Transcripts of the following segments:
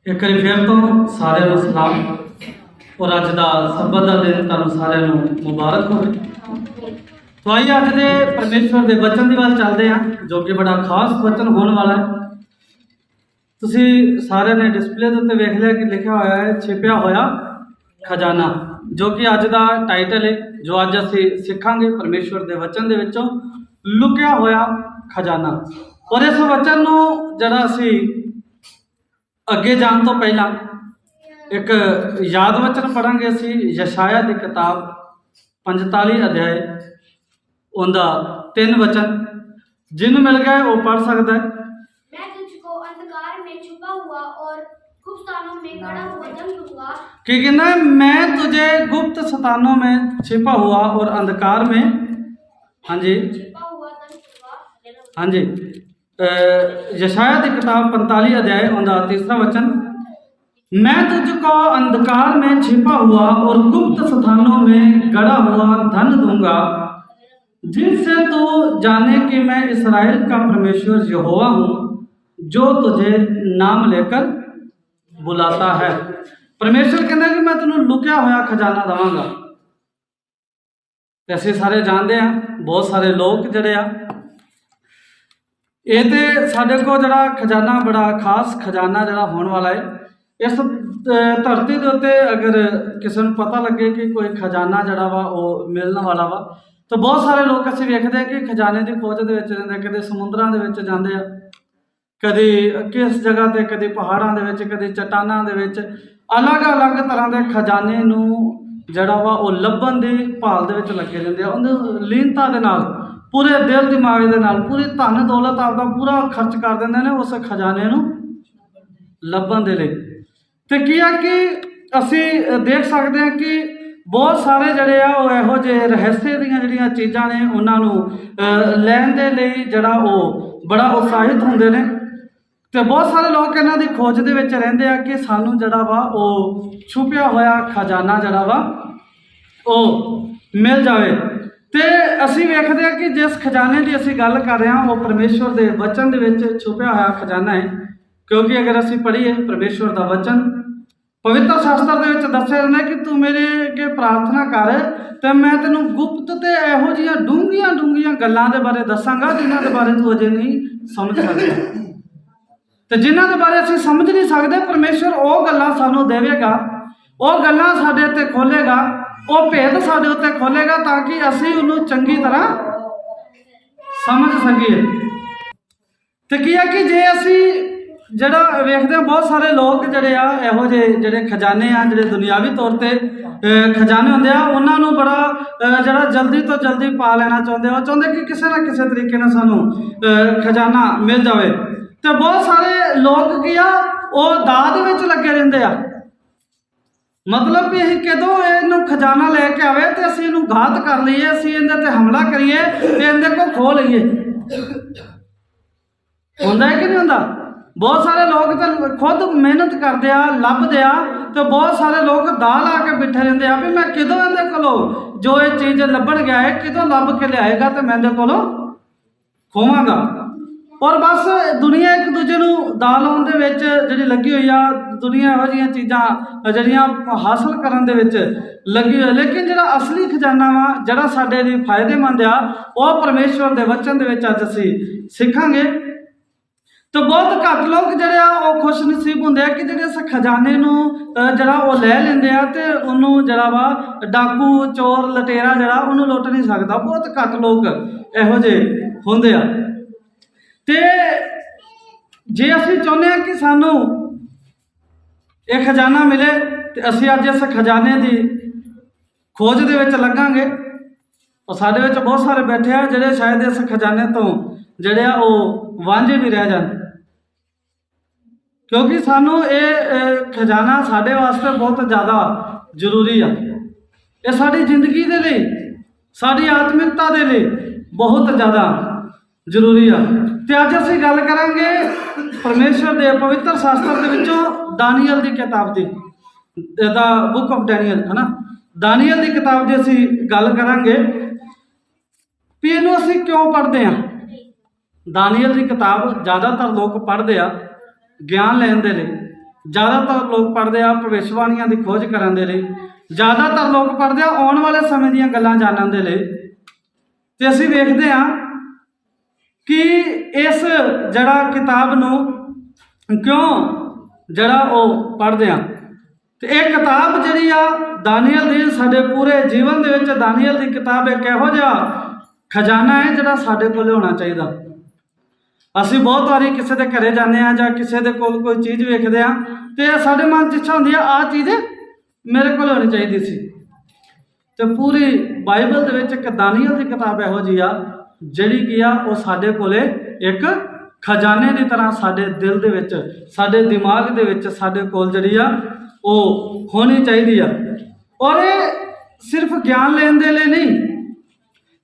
एक बार फिर तो सारे सलाम और अज का सबत का दिन तुम सारे मुबारक हो। तो आइए अज के परमेश्वर के वचन की गल चलते हैं जो कि बड़ा खास वचन होने वाला है। तुसी सारे ने डिस्पले के उत्ते वेख लिया कि लिखा हुआ है छिपया होया खजाना, जो कि अज का टाइटल है जो अज असी सीखांगे परमेश्वर के वचन के विचों लुकिया होया खजाना। और इस वचन को जरा असी अगे जाने तो पहला एक याद वचन पढ़ांगे। असी यशाया की किताब 45 अध्याय उनका 3 वचन जिन्होंने मिल गए वो पढ़ सकता है। मैं तुझको अंधकार में छुपा हुआ और गुप्त स्थानों में खड़ा हुआ धन दूंगा। कि कहना है मैं तुझे गुप्त स्थानों में छिपा हुआ और अंधकार में, हाँ जी छुपा हुआ धन दूंगा। हाँ जी, यशाया की किताब 45 अध्याय उनका 3 वचन, मैं तुझको अंधकार में छिपा हुआ और गुप्त स्थानों में गड़ा हुआ धन दूंगा, जिनसे तू जाने कि मैं इस्राएल का परमेश्वर यहोवा हूँ जो तुझे नाम लेकर बुलाता है। परमेश्वर कहना कि मैं तेन लुकिया होया खजाना देवांगा। ऐसे सारे जानते हैं, बहुत सारे लोग जड़े आ ये तो साढ़े को जरा खजाना बड़ा खास खजाना जरा होने वाला है। इस धरती के उत्ते अगर किसी को पता लगे कि कोई खजाना जरा वा वो मिलने वाला वा, तो बहुत सारे लोग असीं वेखते हैं कि खजाने की खोज के रहते, कदे समुद्रां दे विच जांदे आ, कदी किस जगह ते, कदी पहाड़ां दे विच, कदी चट्टानां दे विच अलग अलग तरह के खजाने नूं जड़ा वा वो लभण दी भाल दे विच लगे रहिंदे आ। उहदी लीनता दे नाल पूरे दिल दिमाग दे नाल पूरी धन दौलत आपका पूरा खर्च कर देंदे ने उस खजाने नूं लभण दे लई। ते की है कि असी देख सकते हैं कि बहुत सारे जड़े आ वो इहो जिहे रहस्य दीयां जिहड़ियां चीज़ां ने उन्हां नूं लैण दे लई जड़ा वो बड़ा उत्साहित हुंदे ने। ते बहुत सारे लोग इन्हां दी खोज दे विच रहिंदे आ कि सानूं जड़ा वा वो छुपिया होया खजाना जड़ा वा वो मिल जाए। तो असी वेखते हैं कि जिस खजाने की असी गल कर रहे हैं वो परमेश्वर के वचन के छुपिया होया खजाना है। क्योंकि अगर असी पढ़ीए परमेश्वर का वचन पवित्र शास्त्र के दस्या जाता है कि तू मेरे अगे प्रार्थना कर तो मैं तेनों गुप्त ते इहो जिहियां डूंघियां डूंघियां गल्लां दे बारे दसांगा जिन्हां दे बारे तू अजे नहीं समझ सकदा। तो जिन्हां दे बारे असीं समझ नहीं सकते परमेश्वर वो गल्लां सानूं देवेगा, वो गल्लां साडे ते खोलेगा, वो भेद साडे उत्ते खोलेगा ताकि असीं उहनूं चंगी तरह समझ सकीए। तो की है कि जे असीं जड़ा वेखते हैं बहुत सारे लोग जड़े आ इहो जिहे खजाने आ जिहड़े दुनियावी तौर पर खजाने होंदे आ उन्होंने बड़ा जड़ा जल्दी तो जल्दी पा लेना चाहते हो, चाहते कि किसी ना किसी तरीके नाल सानूं खजाना मिल जाए। तो बहुत सारे लोग की आ वो दाद विच लगे रहिंदे आ, मतलब भी असीं कदों इहनूं खजाना लैके आवे तो असीं इहनूं घात कर लईए, असीं इहदे ते हमला करिए ते इहदे को खो लईए। हुंदा है कि नहीं हुंदा? बहुत सारे लोग तो खुद मेहनत करते आ लभदे आ, तो बहुत सारे लोग दाह ला के बैठे रहंदे आ भी मैं किदों इहदे कोलों जो ये चीज़ लभण गया है किदों लभ के लियाएगा तो मैं इहदे कोलों खोवांगा। और बस दुनिया एक दूजे नूं दाह लाउण दे विच जिहड़ी लगी हुई आ, दुनिया इहो जिहियां चीज़ां जिहड़ियां हासिल करन दे विच लगी हुई, लेकिन जिहड़ा असली खजाना वा जिहड़ा साडे लई फायदेमंद आ वो परमेश्वर दे वचन दे विच अज असीं सिखांगे। तो बहुत घट लोग जड़े आ खुश नसीब होंगे कि जो इस खजाने जरा वो लै लेंदे आ ते उन्होंने जरा वा डाकू चोर लटेरा जरा उन्होंने लुट नहीं सकता। बहुत घट लोग इहो जे होंदे आ। ते जे असीं चाहुंदे आ कि सानू ये खजाना मिले तो असीं अज इस खजाने की खोज दे विच लगांगे। और साडे विच बहुत सारे बैठे आ जिहड़े शायद इस खजाने तो जिहड़े आ वो वांझे भी रह जाण, क्योंकि सानू ये खजाना साडे वास्ते बहुत ज़्यादा जरूरी है। ये साडी जिंदगी दे लई साडी आत्मिकता दे लई बहुत ज़्यादा जरूरी है। तो अज असीं गल करांगे परमेश्वर के पवित्र शास्त्र के विचों दानियल की किताब की, द बुक ऑफ डैनियल है ना, दानियल की किताब की असीं गल करांगे भी इहनूं असीं क्यों पढ़ते हैं। दानियल की किताब ज़्यादातर लोग पढ़ते आ ज्ञान लैण दे लई, ज़्यादातर लोग पढ़ते आ भविष्यवाणियां की खोज करने के लिए, ज़्यादातर लोग पढ़ते आ आने वाले समय ਦੀਆਂ ਗੱਲਾਂ जानने के लिए। तो असीं वेखते हैं कि इस जड़ा किताब नूं क्यों जड़ा वो पढ़ते हैं। तो यह किताब जी दानियल की साडे पूरे जीवन दे विच दानियल की किताब एक इहो जिहा खजाना है जिहड़ा साडे कोल होना चाहिए। असीं बहुत बारी किसी के घरे जाते हैं जां किसी दे कोल कोई चीज़ वेखते हैं तो साडे मन च इच्छा होंदी है आ चीज़ मेरे कोल होनी चाहिए सी। तो पूरी बाइबल दे विच एक दानियल की किताब इहो जी आ जिहड़ी की आ वो साडे कोले एक खजाने की तरह साडे दिल दे विच साडे दिमाग दे विच साडे कोल जिहड़ी आ वो होनी चाहिए। और ये सिर्फ ज्ञान लेने के लिए नहीं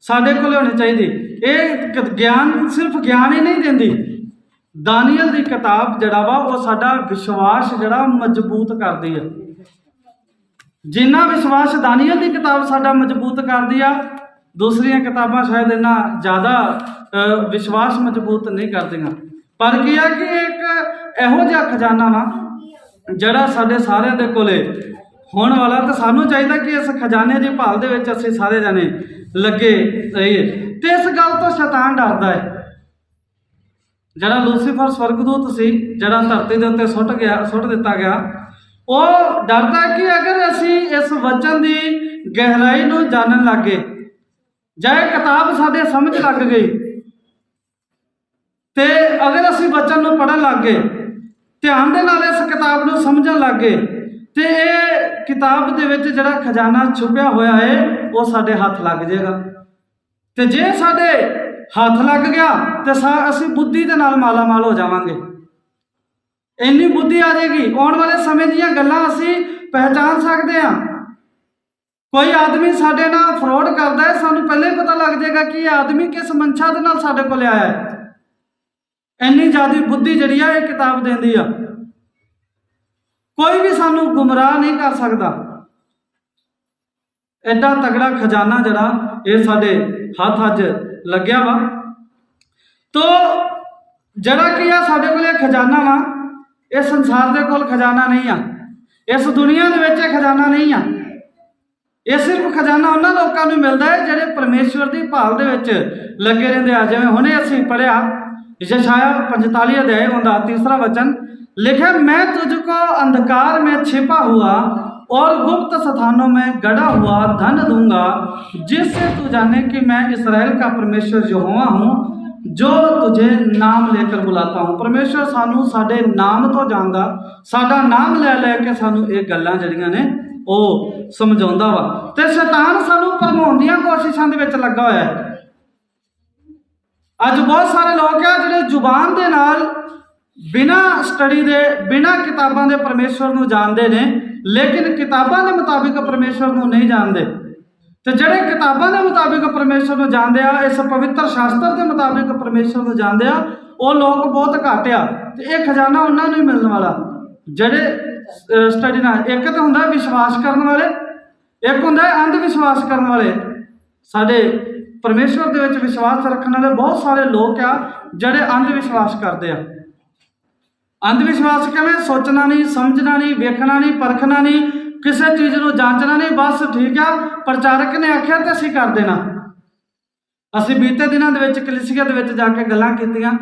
साडे कोल होनी चाहिए। ये ज्ञान सिर्फ ज्ञान ही नहीं देंदी, दानियल की किताब जड़ा वा वो साडा विश्वास जड़ा मजबूत करती है। जिन्ना विश्वास दानियल की किताब साडा मजबूत करती आ, दूसरिया किताबां शायद इन्ना ज़्यादा विश्वास मजबूत नहीं करदियां। पर की है कि एक इहो जिहा खजाना वा जड़ा साडे सारिਆਂ ਦੇ ਕੋਲੇ होण वाला। तो सानू चाहिए कि इस खजाने की भाल दे विच असीं सारे जने लगे रहिए। तो इस गल तो शैतान डरदा है। जड़ा लूसीफर स्वर्गदूत सी जड़ा धरती के उत्ते सुट दिता गया, वो डरदा है कि अगर असीं इस वचन की गहराई नूं जानन लग गए जां किताब साडे समझ लग गई तो अगर असीं वचन नूं पढ़न लग गए ध्यान दे नाल इस किताब नूं समझण लग गए तो ये किताब दे विच जिहड़ा खजाना छुपिया होया है वो साडे हाथ लग जाएगा। तो जे साडे हाथ लग गया तो असीं बुद्धि दे नाल माला माल हो जावांगे। इन्नी बुद्धि आ जाएगी आने वाले समय दीयां गल्लां असीं पहचान सकते हैं। कोई आदमी साडे नाल फ्रॉड करदा है सानूं पहले ही पता लग जाएगा कि ये आदमी किस मंशा दे नाल साडे कोल आया है। इन्नी ज़्यादा बुद्धि जिहड़ी आ ये किताब देंदी आ। कोई भी सानू गुमराह नहीं कर सकता। एडा तगड़ा खजाना जड़ा ये साडे हाथ अज लग्या वा। तो जड़ा कि आ साडे कोल खजाना वा ये संसार दे कोल खजाना नहीं आ, इस दुनिया दे विच खजाना नहीं आ। ये सिर्फ खजाना उन्हां लोकां नूं मिलदा है जिहड़े परमेश्वर की भाल दे विच लगे रहिंदे आ। जिवें हुणे असीं पढ़िया यशायाह 45 अध्याय उनका 3 वचन लिखा, मैं तुझको अंधकार में छिपा हुआ और गुप्त स्थानों में गड़ा हुआ धन दूंगा जिससे तू जाने कि मैं इस्राएल का परमेश्वर यहोवा हूँ जो तुझे नाम लेकर बुलाता हूँ। परमेश्वर सानू साडे नाम तो जानदा, साडा नाम ले लेके सानू ये गल्लां जड़ियां ने वो समझाउंदा वा। ते शैतान सानू भरमाउण दीयां कोशिशां दे विच लगा होया है। अज बहुत सारे लोग है जिहड़े जुबान दे नाल बिना स्टडी दे बिना किताबां दे परमेश्वर नूं जानदे ने लेकिन किताबां दे मुताबिक परमेश्वर नूं नहीं जानदे। तो जिहड़े किताबां दे मुताबिक परमेश्वर नूं जानदे आ, इस पवित्र शास्त्र के मुताबिक परमेश्वर नूं जानदे आ, वो लोग बहुत घट आ। तो यह खजाना उन्हां नूं ही मिलण वाला जिहड़े स्टडी नाल। एक तो हुंदा विश्वास करने वाले, एक हुंदा अंधविश्वास करने वाले। साडे परमेश्वर दे विच विश्वास रखने वाले बहुत सारे लोग आ जिहड़े अंधविश्वास करते हैं। अंधविश्वास किवें? सोचना नहीं, समझना नहीं, वेखना नहीं, परखना नहीं, किसी चीज़ को जांचना नहीं, बस ठीक है प्रचारक ने आख्या तो असीं कर देना। असीं बीते दिनों के कलीसिया के जाके गल्लां कीतियां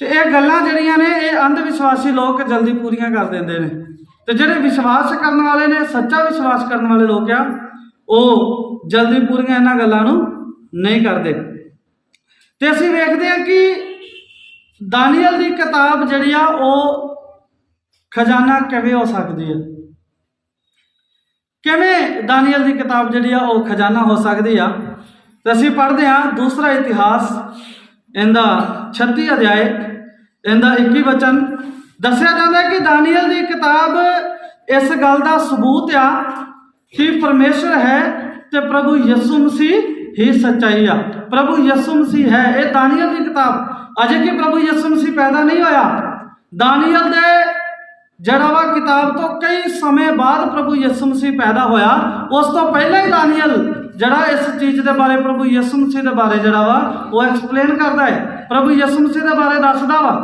तो ये गल्लां जिहड़ियां ने ये अंधविश्वासी लोग जल्दी पूरियां कर देंदे ने। तो जिहड़े विश्वास करने वाले ने, सच्चा विश्वास करने वाले लोग आ, वो जल्दी पूरियां इन्हां गल्लां नूं नहीं करते। तो असीं वेखदे हां कि दानियल की किताब जिहड़ी आ वो खजाना किवें हो सकती है, किवें दानियल की किताब जिहड़ी आ वो खजाना हो सकती है। तो असीं पढ़दे हां दूसरा इतिहास इहदा 36 अध्याय इहदा 21 वचन दस्सिया जांदा है कि दानियल की किताब इस गल का सबूत आ कि परमेश्वर है तो प्रभु यीशु मसीह ही सच्चाई आ। प्रभु यीशु मसीह है। ये दानियल की किताब अजे कि प्रभु यीशु मसीह पैदा नहीं होया। दानियल दे जड़ा वा किताब तो कई समय बाद प्रभु यीशु मसीह पैदा होया। उस तो पहले ही दानियल जड़ा इस चीज़ के बारे प्रभु यीशु मसीह के बारे जड़ा वा वो एक्सप्लेन करता है, प्रभु यीशु मसीह के बारे दसदा वा।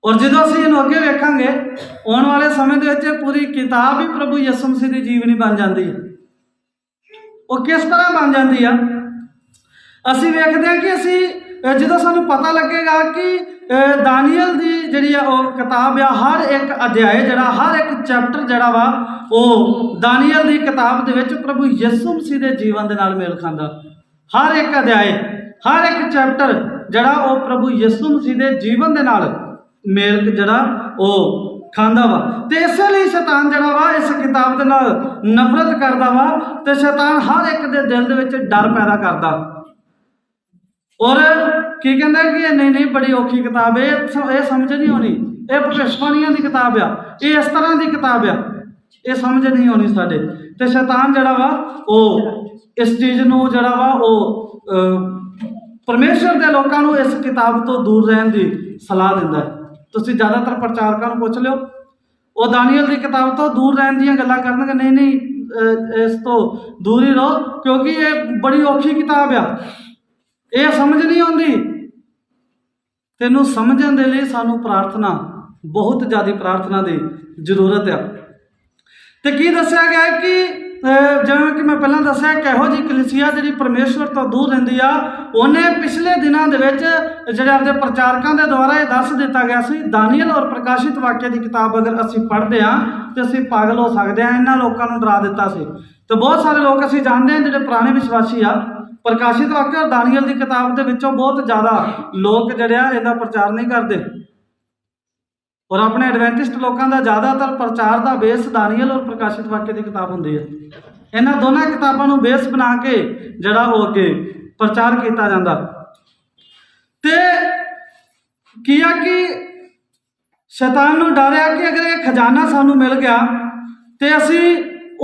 और जो ਅਸੀਂ ਇਹਨੂੰ ਅੱਗੇ ਵੇਖਾਂਗੇ ਆਉਣ ਵਾਲੇ ਸਮੇਂ ਦੇ ਵਿੱਚ ਪੂਰੀ ਕਿਤਾਬ ਹੀ ਪ੍ਰਭੂ ਯਿਸੂ ਮਸੀਹ ਦੀ ਜੀਵਨੀ ਬਣ ਜਾਂਦੀ ਹੈ। ਉਹ ਕਿਸ ਤਰ੍ਹਾਂ ਬਣ ਜਾਂਦੀ ਆ? ਅਸੀਂ ਵੇਖਦੇ ਹਾਂ ਕਿ ਅਸੀਂ ਜਦੋਂ ਸਾਨੂੰ ਪਤਾ ਲੱਗੇਗਾ ਕਿ ਦਾਨੀਅਲ ਦੀ ਜਿਹੜੀ ਆ ਉਹ ਕਿਤਾਬ ਆ, ਹਰ ਇੱਕ ਅਧਿਆਇ ਜਿਹੜਾ, ਹਰ ਇੱਕ ਚੈਪਟਰ ਜਿਹੜਾ ਵਾ ਉਹ ਦਾਨੀਅਲ ਦੀ ਕਿਤਾਬ ਦੇ ਵਿੱਚ ਪ੍ਰਭੂ ਯਿਸੂ ਮਸੀਹ ਦੇ ਜੀਵਨ ਦੇ ਨਾਲ ਮੇਲ ਖਾਂਦਾ। ਹਰ ਇੱਕ ਅਧਿਆਇ, ਹਰ ਇੱਕ ਚੈਪਟਰ ਜਿਹੜਾ ਉਹ ਪ੍ਰਭੂ ਯਿਸੂ ਮਸੀਹ ਦੇ ਜੀਵਨ ਦੇ ਨਾਲ ਮੇਲ ਜਿਹੜਾ ਉਹ ਖਾਂਦਾ ਵਾ। ਤੇ ਇਸੇ ਲਈ ਸ਼ੈਤਾਨ ਜਿਹੜਾ ਵਾ ਇਸ ਕਿਤਾਬ ਦੇ ਨਾਲ ਨਫ਼ਰਤ ਕਰਦਾ ਵਾ ਤੇ ਸ਼ੈਤਾਨ ਹਰ ਇੱਕ ਦੇ ਦਿਲ ਦੇ ਵਿੱਚ ਡਰ ਪੈਦਾ ਕਰਦਾ। ਔਰ ਕੀ ਕਹਿੰਦਾ ਕਿ ਇਹ ਨਹੀਂ ਬੜੀ ਔਖੀ ਕਿਤਾਬ ਹੈ, ਇਹ ਸਮਝ ਨਹੀਂ ਆਉਣੀ, ਇਹ ਭਵਿੱਖਬਾਣੀਆਂ ਦੀ ਕਿਤਾਬ ਆ, ਇਹ ਇਸ ਤਰ੍ਹਾਂ ਦੀ ਕਿਤਾਬ ਆ, ਇਹ ਸਮਝ ਨਹੀਂ ਆਉਣੀ ਸਾਡੇ। ਤੇ ਸ਼ੈਤਾਨ ਜਿਹੜਾ ਵਾ ਉਹ ਇਸ ਚੀਜ਼ ਨੂੰ ਜਿਹੜਾ ਵਾ ਉਹ ਪਰਮੇਸ਼ਰ ਦੇ ਲੋਕਾਂ ਨੂੰ ਇਸ ਕਿਤਾਬ ਤੋਂ ਦੂਰ ਰਹਿਣ ਦੀ ਸਲਾਹ ਦਿੰਦਾ ਹੈ। ਤੁਸੀਂ ਜ਼ਿਆਦਾਤਰ ਪ੍ਰਚਾਰਕਾਂ ਨੂੰ ਪੁੱਛ ਲਿਓ, ਉਹ ਦਾਨੀਅਲ ਦੀ ਕਿਤਾਬ ਤੋਂ ਦੂਰ ਰਹਿਣ ਦੀਆਂ ਗੱਲਾਂ ਕਰਨਗੇ। ਨਹੀਂ ਇਸ ਤੋਂ ਦੂਰ ਹੀ ਰਹੋ, ਕਿਉਂਕਿ ਇਹ ਬੜੀ ਔਖੀ ਕਿਤਾਬ ਆ, ਇਹ ਸਮਝ ਨਹੀਂ ਆਉਂਦੀ। ਤੈਨੂੰ ਸਮਝਣ ਦੇ ਲਈ ਸਾਨੂੰ ਪ੍ਰਾਰਥਨਾ, ਬਹੁਤ ਜ਼ਿਆਦਾ ਪ੍ਰਾਰਥਨਾ ਦੀ ਜ਼ਰੂਰਤ ਆ। ਤੇ ਕੀ ਦੱਸਿਆ ਗਿਆ ਹੈ ਕਿ ਜਿਵੇਂ ਕਿ ਮੈਂ ਪਹਿਲਾਂ ਦੱਸਿਆ ਕਿ ਇਹੋ ਜਿਹੀ ਕਲੀਸਿਆ ਜਿਹੜੀ ਪਰਮੇਸ਼ਵਰ ਤੋਂ ਦੂਰ ਰਹਿੰਦੀ ਆ, ਉਹਨੇ ਪਿਛਲੇ ਦਿਨਾਂ ਦੇ ਵਿੱਚ ਜਿਹੜੇ ਆਪਦੇ ਪ੍ਰਚਾਰਕਾਂ ਦੇ ਦੁਆਰਾ ਇਹ ਦੱਸ ਦਿੱਤਾ ਗਿਆ ਸੀ, ਦਾਨੀਅਲ ਔਰ ਪ੍ਰਕਾਸ਼ਿਤ ਵਾਕਿਆ ਦੀ ਕਿਤਾਬ ਅਗਰ ਅਸੀਂ ਪੜ੍ਹਦੇ ਹਾਂ ਤੇ ਅਸੀਂ ਪਾਗਲ ਹੋ ਸਕਦੇ ਹਾਂ। ਇਹਨਾਂ ਲੋਕਾਂ ਨੂੰ ਡਰਾ ਦਿੱਤਾ ਸੀ। ਤੇ ਬਹੁਤ ਸਾਰੇ ਲੋਕ ਅਸੀਂ ਜਾਣਦੇ ਹਾਂ ਜਿਹੜੇ ਪੁਰਾਣੇ ਵਿਸ਼ਵਾਸੀ ਆ, ਪ੍ਰਕਾਸ਼ਿਤ ਵਾਕਿਆ ਔਰ ਦਾਨੀਅਲ ਦੀ ਕਿਤਾਬ ਦੇ ਵਿੱਚੋਂ ਬਹੁਤ ਜ਼ਿਆਦਾ ਲੋਕ ਜਿਹੜੇ ਆ ਇਹਦਾ ਪ੍ਰਚਾਰ ਨਹੀਂ ਕਰਦੇ। ਔਰ ਆਪਣੇ ਐਡਵੈਂਟਿਸਟ ਲੋਕਾਂ ਦਾ ਜ਼ਿਆਦਾਤਰ ਪ੍ਰਚਾਰ ਦਾ ਬੇਸ ਦਾਨੀਅਲ ਔਰ ਪ੍ਰਕਾਸ਼ਿਤ ਵਾਕਿਆ ਦੀ ਕਿਤਾਬ ਹੁੰਦੀ ਹੈ। ਇਹਨਾਂ ਦੋਨਾਂ ਕਿਤਾਬਾਂ ਨੂੰ ਬੇਸ ਬਣਾ ਕੇ ਜਿਹੜਾ ਉਹ ਅੱਗੇ ਪ੍ਰਚਾਰ ਕੀਤਾ ਜਾਂਦਾ। ਤੇ ਕੀ ਆ ਕਿ ਸ਼ੈਤਾਨ ਨੂੰ ਡਰਿਆ ਕਿ ਅਗਰ ਇਹ ਖਜ਼ਾਨਾ ਸਾਨੂੰ ਮਿਲ ਗਿਆ ਤੇ ਅਸੀਂ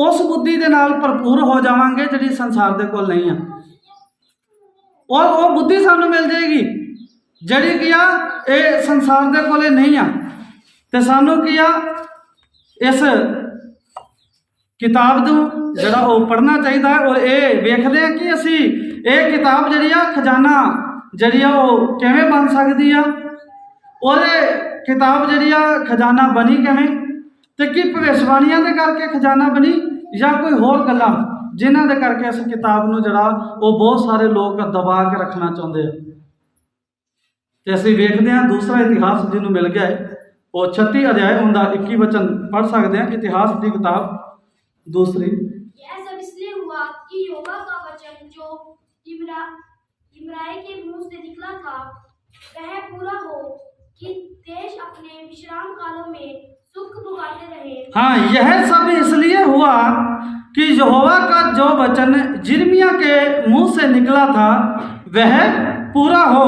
ਉਸ ਬੁੱਧੀ ਦੇ ਨਾਲ ਭਰਪੂਰ ਹੋ ਜਾਵਾਂਗੇ ਜਿਹੜੀ ਸੰਸਾਰ ਦੇ ਕੋਲ ਨਹੀਂ ਆ। ਔਰ ਉਹ ਬੁੱਧੀ ਸਾਨੂੰ ਮਿਲ ਜਾਏਗੀ ਜਿਹੜੀ ਕੀ ਆ ਇਹ ਸੰਸਾਰ ਦੇ ਕੋਲੇ ਨਹੀਂ ਆ। ਤੇ ਸਾਨੂੰ ਕੀ ਆ ਇਸ ਕਿਤਾਬ ਨੂੰ ਜਿਹੜਾ ਉਹ ਪੜ੍ਹਨਾ ਚਾਹੀਦਾ ਹੈ। ਔਰ ਇਹ ਵੇਖਦੇ ਆ ਕਿ ਅਸੀਂ ਇਹ ਕਿਤਾਬ ਜਿਹੜੀ ਆ ਖਜ਼ਾਨਾ ਜਿਹੜੀ ਆ ਉਹ ਕਿਵੇਂ ਬਣ ਸਕਦੀ ਆ, ਔਰ ਇਹ ਕਿਤਾਬ ਜਿਹੜੀ ਆ ਖਜ਼ਾਨਾ ਬਣੀ ਕਿਵੇਂ, ਤੇ ਕੀ ਭਵਿੱਖਬਾਣੀਆਂ ਦੇ ਕਰਕੇ ਖਜ਼ਾਨਾ ਬਣੀ ਜਾਂ ਕੋਈ ਹੋਰ ਗੱਲਾਂ ਜਿਨ੍ਹਾਂ ਦੇ ਕਰਕੇ ਇਸ ਕਿਤਾਬ ਨੂੰ ਜਿਹੜਾ ਉਹ ਬਹੁਤ ਸਾਰੇ ਲੋਕ ਦਬਾ ਕੇ ਰੱਖਣਾ ਚਾਹੁੰਦੇ ਆ। ਤੇ ਅਸੀਂ ਵੇਖਦੇ ਹਾਂ ਦੂਸਰਾ ਇਤਿਹਾਸ ਜਿਹਨੂੰ ਮਿਲ ਗਿਆ ਹੈ, ਉਹ 36 ਅਧਿਆਇ ਉਹਦਾ 21 वचन पढ़ सकते हैं। इतिहास की किताब दूसरी। यह सब इसलिए हुआ कि यहोवा का वचन जो इब्राय के मुंह से निकला था वह पूरा हो कि देश अपने विश्राम कालों में सुख भोगाते रहे। हाँ, यह सब इसलिए हुआ कि यहोवा का जो वचन यिर्मयाह के मुंह से निकला था वह पूरा हो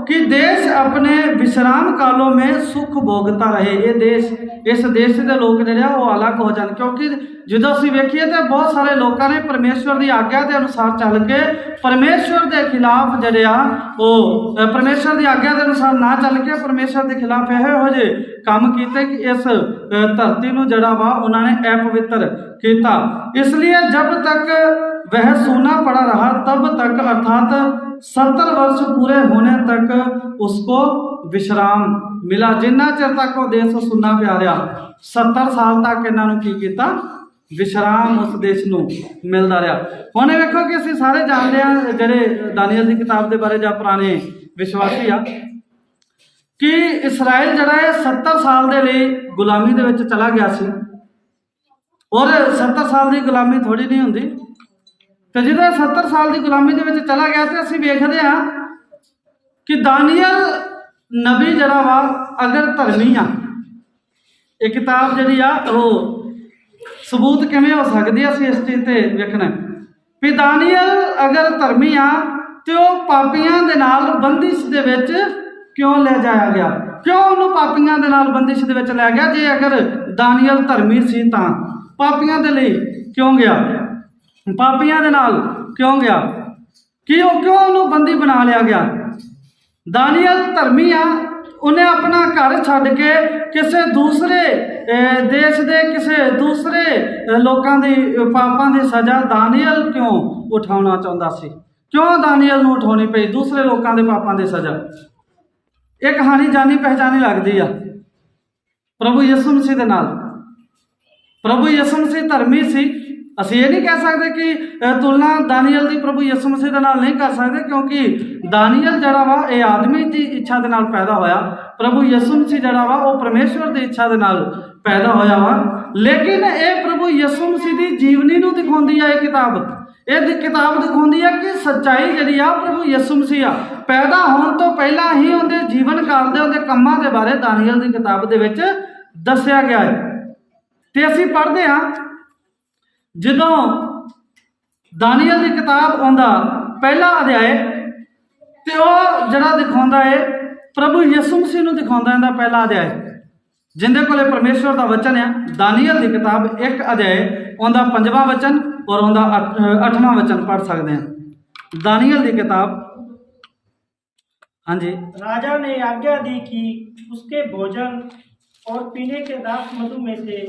कि देश अपने विश्राम कालों में सुख भोगता रहे। ये देश, इस देश के लोग जिहड़े वो अलग हो जाए, क्योंकि जो असीं वेखीए तो बहुत सारे लोगों ने परमेश्वर की आग्ञा के अनुसार चल के परमेश्वर के खिलाफ जिहड़े आ वो परमेश्वर की आग्ञा के अनुसार ना चल के परमेश्वर के खिलाफ ਇਹੋ ਜਿਹੇ काम किए कि इस धरती को जिहड़ा वा उन्होंने अपवित्र किया। इसलिए जब तक वह सूना पड़ा रहा तब तक अर्थात 70 वर्ष पूरे होने तक उसको विश्राम मिला। जिन्ना चिर तक वो देश सुनना पिया रहा 70 साल तक इन्होंने की किया विश्राम उस देश को मिलता रहा। हुण वेखो कि असीं सारे जानते हैं जिहड़े दानियल की किताब के बारे जां पुराने विश्वासी आ कि इसराइल जिहड़ा है 70 साल के लिए गुलामी दे विच चला गया सी। और 70 साल की गुलामी थोड़ी नहीं हुंदी। तो जो 70 साल की गुलामी के चला गया तो असीं वेखदे हाँ कि दानियल नबी जिहड़ा वा अगर धर्मी आ, ये किताब जिहड़ी आ वो सबूत किवें हो सकदी है, असीं इस चीज़ ते वेखना भी दानियल अगर धर्मी आ तो वह पापियां दे नाल बंदिश दे विच क्यों ले जाया गया, क्यों उन्होंने पापियां दे नाल बंदिश दे विच लै गया। जे अगर दानियल धर्मी सी तां पापियां दे लई क्यों गया, पापियां दे नाल क्यों गया, क्यों उन्होंने बंदी बना लिया गया। दानियल धर्मी आ, उन्हें अपना घर छड्ड के किसी दूसरे देश के किसी दूसरे लोगों की पापां की सज़ा दानियल क्यों उठाना चाहता सी, क्यों दानियल नूं उठानी पई दूसरे लोगों के पापां की सज़ा। ये कहानी जानी पहचानी लगती है। ਪ੍ਰਭੂ ਯਿਸੂ ਮਸੀਹ ਦੇ ਨਾਲ। ਪ੍ਰਭੂ ਯਿਸੂ ਮਸੀਹ ਧਰਮੀ ਸੀ। ਅਸੀਂ ਇਹ ਨਹੀਂ ਕਹਿ ਸਕਦੇ ਕਿ ਤੁਲਨਾ ਦਾਨੀਅਲ ਦੀ ਪ੍ਰਭੂ ਯਿਸੂ ਮਸੀਹ ਦੇ ਨਾਲ ਨਹੀਂ ਕਰ ਸਕਦੇ, ਕਿਉਂਕਿ ਦਾਨੀਅਲ ਜਿਹੜਾ ਵਾ ਇਹ ਆਦਮੀ ਦੀ ਇੱਛਾ ਦੇ ਨਾਲ ਪੈਦਾ ਹੋਇਆ। ਪ੍ਰਭੂ ਯਿਸੂ ਮਸੀਹ ਜਿਹੜਾ ਵਾ ਉਹ ਪਰਮੇਸ਼ਵਰ ਦੀ ਇੱਛਾ ਦੇ ਨਾਲ ਪੈਦਾ ਹੋਇਆ ਵਾ। ਲੇਕਿਨ ਇਹ ਪ੍ਰਭੂ ਯਿਸੂ ਮਸੀਹ ਦੀ ਜੀਵਨੀ ਨੂੰ ਦਿਖਾਉਂਦੀ ਆ ਇਹ ਕਿਤਾਬ। ਇਹ ਕਿਤਾਬ ਦਿਖਾਉਂਦੀ ਆ ਕਿ ਸੱਚਾਈ ਜਿਹੜੀ ਆ ਪ੍ਰਭੂ ਯਿਸੂ ਮਸੀਹ ਆ। ਪੈਦਾ ਹੋਣ ਤੋਂ ਪਹਿਲਾਂ ਹੀ ਉਹਦੇ ਜੀਵਨ ਕਾਲ ਦੇ ਉਹਦੇ ਕੰਮਾਂ ਦੇ ਬਾਰੇ ਦਾਨੀਅਲ ਦੀ ਕਿਤਾਬ ਦੇ ਵਿੱਚ ਦੱਸਿਆ ਗਿਆ ਹੈ। ਤੇ ਅਸੀਂ ਪੜ੍ਹਦੇ ਹਾਂ, ਜਦੋਂ ਦਾਨੀਅਲ ਦੀ ਕਿਤਾਬ ਆਉਂਦਾ ਪਹਿਲਾ ਅਧਿਆਇ, ਤੇ ਉਹ ਜਿਹੜਾ ਦਿਖਾਉਂਦਾ ਹੈ ਪ੍ਰਭੂ ਯਿਸੂ ਮਸੀਹ ਨੂੰ ਦਿਖਾਉਂਦਾ ਇਹਦਾ ਪਹਿਲਾ ਅਧਿਆਇ, ਜਿੰਦੇ ਕੋਲੇ ਪਰਮੇਸ਼ਵਰ ਦਾ ਵਚਨ ਆ। ਦਾਨੀਅਲ ਦੀ ਕਿਤਾਬ 1 ਅਧਿਆਇ ਉਹਦਾ 5ਵਾਂ ਵਚਨ और ਉਹਦਾ 8ਵਾਂ वचन पढ़ सकते हैं। दानियल की किताब। हाँ जी। राजा ने आज्ञा दी कि उसके भोजन और पीने के दाख मधु में से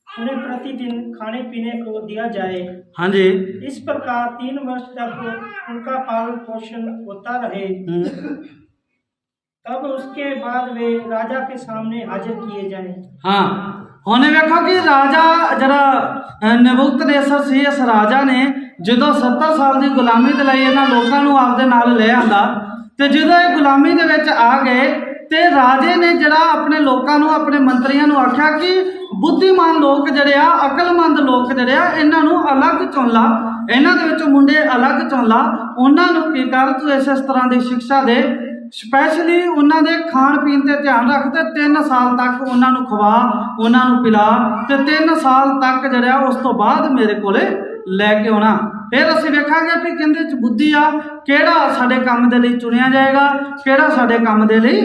उन्हें प्रतिदिन खाने पीने को दिया जाए। हाँ जी। इस प्रकार 3 वर्ष तक उनका पालन पोषण होता रहे। तब उसके बाद वे राजा के सामने हाजिर किए जाए। हाँ, ਉਹਨੇ ਵੇਖੋ ਕਿ ਰਾਜਾ ਜਿਹੜਾ ਨਬੂਕਦਨੇਸਰ ਸੀ, ਇਸ ਰਾਜਾ ਨੇ ਜਦੋਂ 70 ਸਾਲ ਦੀ ਗੁਲਾਮੀ ਦੇ ਲਈ ਇਹਨਾਂ ਲੋਕਾਂ ਨੂੰ ਆਪਦੇ ਨਾਲ ਲੈ ਆਂਦਾ, ਤੇ ਜਦੋਂ ਇਹ ਗੁਲਾਮੀ ਦੇ ਵਿੱਚ ਆ ਗਏ ਤੇ ਰਾਜੇ ਨੇ ਜਿਹੜਾ ਆਪਣੇ ਲੋਕਾਂ ਨੂੰ, ਆਪਣੇ ਮੰਤਰੀਆਂ ਨੂੰ ਆਖਿਆ ਕਿ ਬੁੱਧੀਮਾਨ ਲੋਕ ਜਿਹੜੇ ਆ, ਅਕਲਮੰਦ ਲੋਕ ਜਿਹੜੇ ਆ, ਇਹਨਾਂ ਨੂੰ ਅਲੱਗ ਚੁਣ ਲਾ, ਇਹਨਾਂ ਦੇ ਵਿੱਚੋਂ ਮੁੰਡੇ ਅਲੱਗ ਚੁਣ ਲਾ, ਉਹਨਾਂ ਨੂੰ ਕੀ ਕਰ ਤੂੰ ਇਸ ਤਰ੍ਹਾਂ ਦੀ ਸਿੱਖਿਆ ਦੇ, ਸਪੈਸ਼ਲੀ ਉਹਨਾਂ ਦੇ ਖਾਣ ਪੀਣ ਤੇ ਧਿਆਨ ਰੱਖ, ਤੇ 3 ਸਾਲ ਤੱਕ ਉਹਨਾਂ ਨੂੰ ਖਵਾ, ਉਹਨਾਂ ਨੂੰ ਪਿਲਾ, ਤੇ 3 ਸਾਲ ਤੱਕ ਜਿਹੜਾ ਉਸ ਤੋਂ ਬਾਅਦ ਮੇਰੇ ਕੋਲੇ ਲੈ ਕੇ ਆਉਣਾ। ਫਿਰ ਅਸੀਂ ਵੇਖਾਂਗੇ ਵੀ ਕਿੰਦੇ ਚ ਬੁੱਧੀ ਆ, ਕਿਹੜਾ ਸਾਡੇ ਕੰਮ ਦੇ ਲਈ ਚੁਣਿਆ ਜਾਏਗਾ, ਕਿਹੜਾ ਸਾਡੇ ਕੰਮ ਦੇ ਲਈ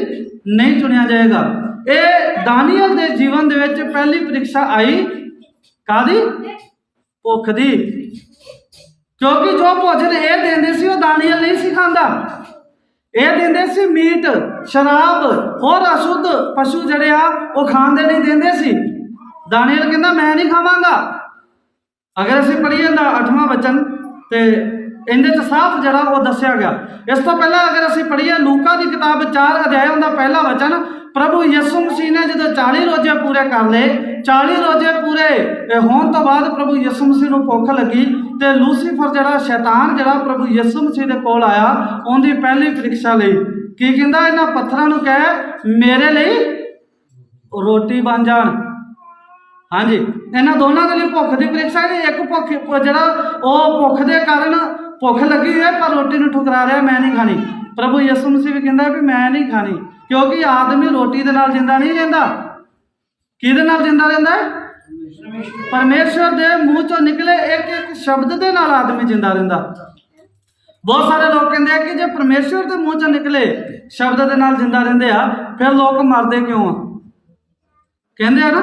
ਨਹੀਂ ਚੁਣਿਆ ਜਾਏਗਾ। ਇਹ ਦਾਨੀਅਲ ਦੇ ਜੀਵਨ ਦੇ ਵਿੱਚ ਪਹਿਲੀ ਪ੍ਰੀਖਿਆ ਆਈ ਕਾਦੀ? ਭੁੱਖ ਦੀ। ਕਿਉਂਕਿ ਜੋ ਭੋਜਨ ਇਹ ਦਿੰਦੇ ਸੀ ਉਹ ਦਾਨੀਅਲ ਨਹੀਂ ਸੀ ਖਾਂਦਾ। ਇਹ ਦਿੰਦੇ ਸੀ ਮੀਟ, ਸ਼ਰਾਬ, ਹੋਰ ਅਸ਼ੁੱਧ ਪਸ਼ੂ ਜਿਹੜੇ ਆ ਉਹ ਖਾਣ ਦੇ ਨਹੀਂ ਦਿੰਦੇ ਸੀ। ਦਾਨੀਅਲ ਕਹਿੰਦਾ ਮੈਂ ਨਹੀਂ ਖਾਵਾਂਗਾ। ਅਗਰ ਅਸੀਂ ਪੜ੍ਹੀਏ ਦਾ 8ਵਾਂ ਵਚਨ, ਤੇ ਇਹਦੇ ਚ ਸਾਫ਼ ਜਿਹੜਾ ਉਹ ਦੱਸਿਆ ਗਿਆ। ਇਸ ਤੋਂ ਪਹਿਲਾਂ ਅਗਰ ਅਸੀਂ ਪੜ੍ਹੀਏ ਲੂਕਾ ਦੀ ਕਿਤਾਬ 4 ਅਧਿਆਇ ਉਹਦਾ ਪਹਿਲਾ ਵਚਨ, ਪ੍ਰਭੂ ਯਿਸੂ ਮਸੀਹ ਨੇ ਜਦੋਂ 40 ਰੋਜ਼ੇ ਪੂਰੇ ਕਰ ਲਏ, 40 ਰੋਜ਼ੇ ਪੂਰੇ ਹੋਣ ਤੋਂ ਬਾਅਦ ਪ੍ਰਭੂ ਯਿਸੂ ਮਸੀਹ ਨੂੰ ਭੁੱਖ ਲੱਗੀ, ਤੇ ਲੂਸੀਫਰ ਜਿਹੜਾ ਸ਼ੈਤਾਨ ਜਿਹੜਾ ਪ੍ਰਭੂ ਯਿਸੂ ਮਸੀਹ ਦੇ ਕੋਲ ਆਇਆ, ਉਹਦੀ ਪਹਿਲੀ ਪ੍ਰੀਖਿਆ ਲਈ ਕੀ ਕਹਿੰਦਾ? ਇਹਨਾਂ ਪੱਥਰਾਂ ਨੂੰ ਕਹਿ ਮੇਰੇ ਲਈ ਰੋਟੀ ਬਣ ਜਾਣ। ਹਾਂਜੀ, ਇਹਨਾਂ ਦੋਨਾਂ ਦੇ ਲਈ ਭੁੱਖ ਦੀ ਪ੍ਰੀਖਿਆ ਨਹੀਂ। ਇੱਕ ਭੁੱਖ ਜਿਹੜਾ ਉਹ ਭੁੱਖ ਦੇ ਕਾਰਨ ਭੁੱਖ ਲੱਗੀ ਹੈ ਪਰ ਰੋਟੀ ਨੂੰ ਠੁਕਰਾ ਰਿਹਾ, ਮੈਂ ਨਹੀਂ ਖਾਣੀ। ਪ੍ਰਭੂ ਯਿਸੂ ਮਸੀਹ ਵੀ ਕਹਿੰਦਾ ਵੀ ਮੈਂ ਨਹੀਂ ਖਾਣੀ, ਕਿਉਂਕਿ ਆਦਮੀ ਰੋਟੀ ਦੇ ਨਾਲ ਜਿੰਦਾ ਨਹੀਂ ਰਹਿੰਦਾ। ਕਿਹਦੇ ਨਾਲ ਜਿੰਦਾ ਰਹਿੰਦਾ ਹੈ? ਪਰਮੇਸ਼ਵਰ ਦੇ ਮੂੰਹ ਚੋਂ ਨਿਕਲੇ ਇੱਕ ਇੱਕ ਸ਼ਬਦ ਦੇ ਨਾਲ ਆਦਮੀ ਜਿੰਦਾ ਰਹਿੰਦਾ। ਬਹੁਤ ਸਾਰੇ ਲੋਕ ਕਹਿੰਦੇ ਆ ਕਿ ਜੇ ਪਰਮੇਸ਼ਵਰ ਦੇ ਮੂੰਹ ਚੋਂ ਨਿਕਲੇ ਸ਼ਬਦ ਦੇ ਨਾਲ ਜਿੰਦਾ ਰਹਿੰਦੇ ਆ, ਫਿਰ ਲੋਕ ਮਰਦੇ ਕਿਉਂ ਆ? ਕਹਿੰਦੇ ਆ ਨਾ,